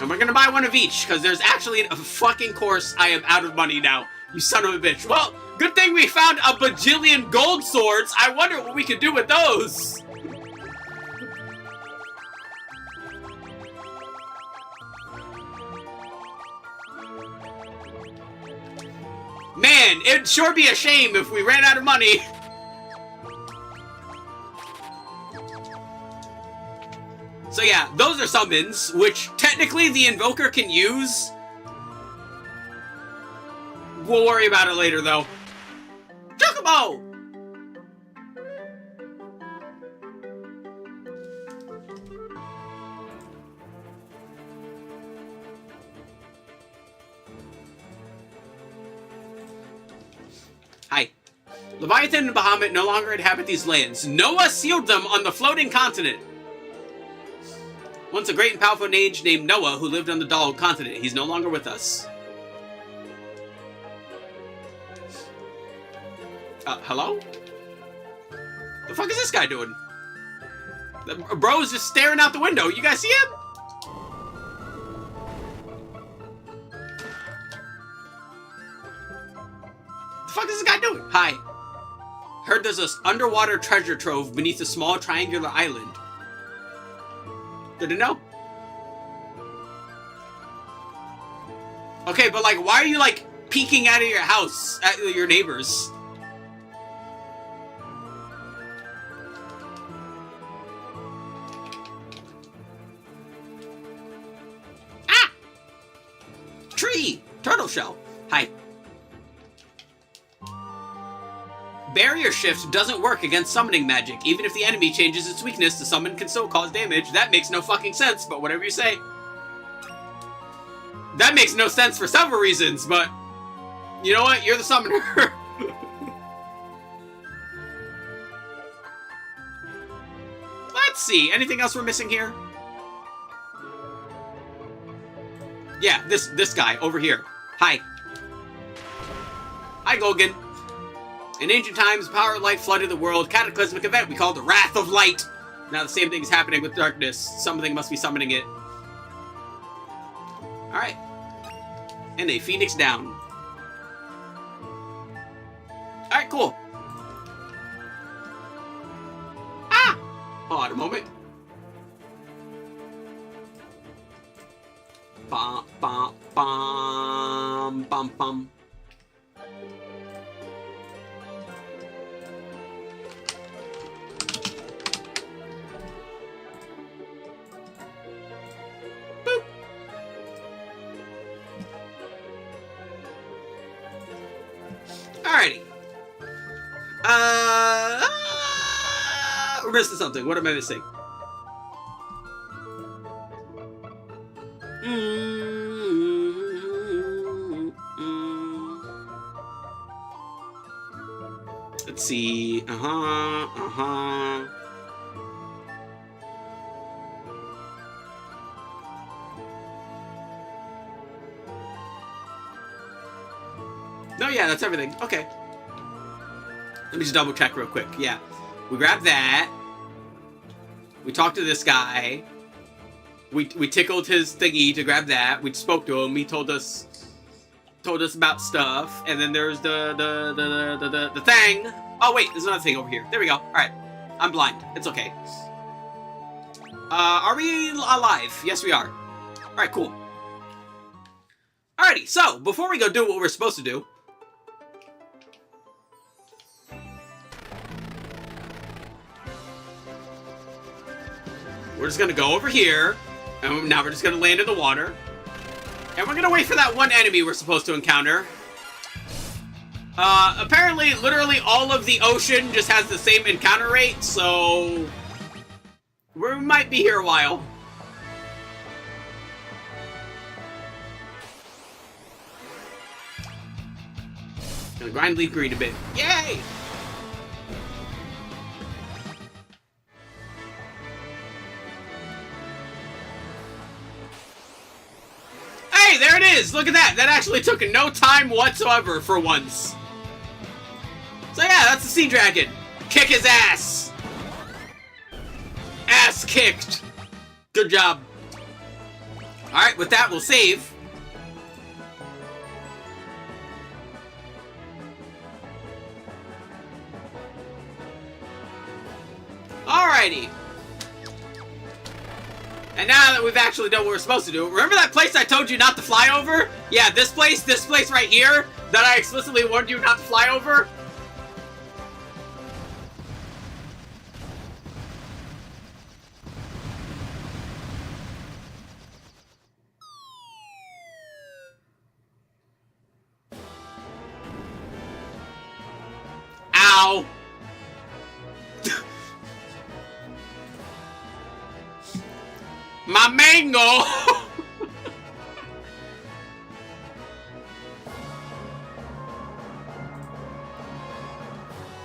And we're gonna buy one of each, because there's actually a fucking course I am out of money now. You son of a bitch. Well, good thing we found a bajillion gold swords. I wonder what we could do with those. Man, it'd sure be a shame if we ran out of money. So yeah, those are summons, which technically the Invoker can use. We'll worry about it later, though. Chocobo! Hi. Leviathan and Bahamut no longer inhabit these lands. Noah sealed them on the floating continent. Once a great and powerful mage named Noah who lived on the Duel continent. He's no longer with us. Hello? The fuck is this guy doing? The bro is just staring out the window. You guys see him? The fuck is this guy doing? Hi. Heard there's this underwater treasure trove beneath a small triangular island. Good to know. Okay, but like, why are you like peeking out of your house at your neighbors? Ah! Tree! Turtle shell. Hi. Barrier shift doesn't work against summoning magic. Even if the enemy changes its weakness, the summon can still cause damage. That makes no fucking sense, but whatever you say. That makes no sense for several reasons, but you know what? You're the summoner. Let's see. Anything else we're missing here? Yeah, this guy over here. Hi. Hi, Gogan. In ancient times, the power of light flooded the world. Cataclysmic event we call the Wrath of Light. Now the same thing is happening with darkness. Something must be summoning it. Alright. And a phoenix down. Alright, cool. Ah! Hold on a moment. Bum, bum, bum, bum, bum. Alrighty. We're missing something. What am I missing? Let's see. No, yeah, that's everything. Okay. Let me just double check real quick. Yeah. We grabbed that. We talked to this guy. We tickled his thingy to grab that. We spoke to him. He told us about stuff. And then there's the thing. Oh wait, there's another thing over here. There we go. Alright. I'm blind. It's okay. Are we alive? Yes, we are. Alright, cool. Alrighty, so before we go do what we're supposed to do, we're just gonna go over here, and now we're just gonna land in the water, and we're gonna wait for that one enemy we're supposed to encounter. Apparently, literally all of the ocean just has the same encounter rate, so we might be here a while. Gonna grind leaf green a bit. Yay! Hey, there it is! Look at that! That actually took no time whatsoever for once. So yeah, that's the sea dragon. Kick his ass! Ass kicked! Good job. Alright, with that, we'll save. Alrighty. And now that we've actually done what we're supposed to do, remember that place I told you not to fly over? Yeah, this place right here, that I explicitly warned you not to fly over? Ow! My mango!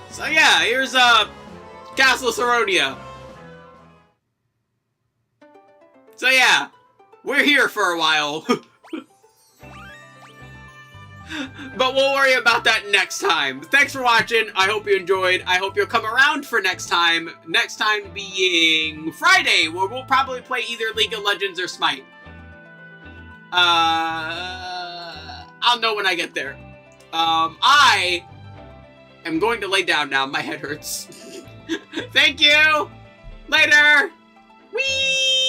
So yeah, here's Castle Saronia. So yeah, we're here for a while. But we'll worry about that next time. Thanks for watching. I hope you enjoyed. I hope you'll come around for next time. Next time being Friday, where we'll probably play either League of Legends or Smite. I'll know when I get there. I am going to lay down now. My head hurts. Thank you. Later. Whee!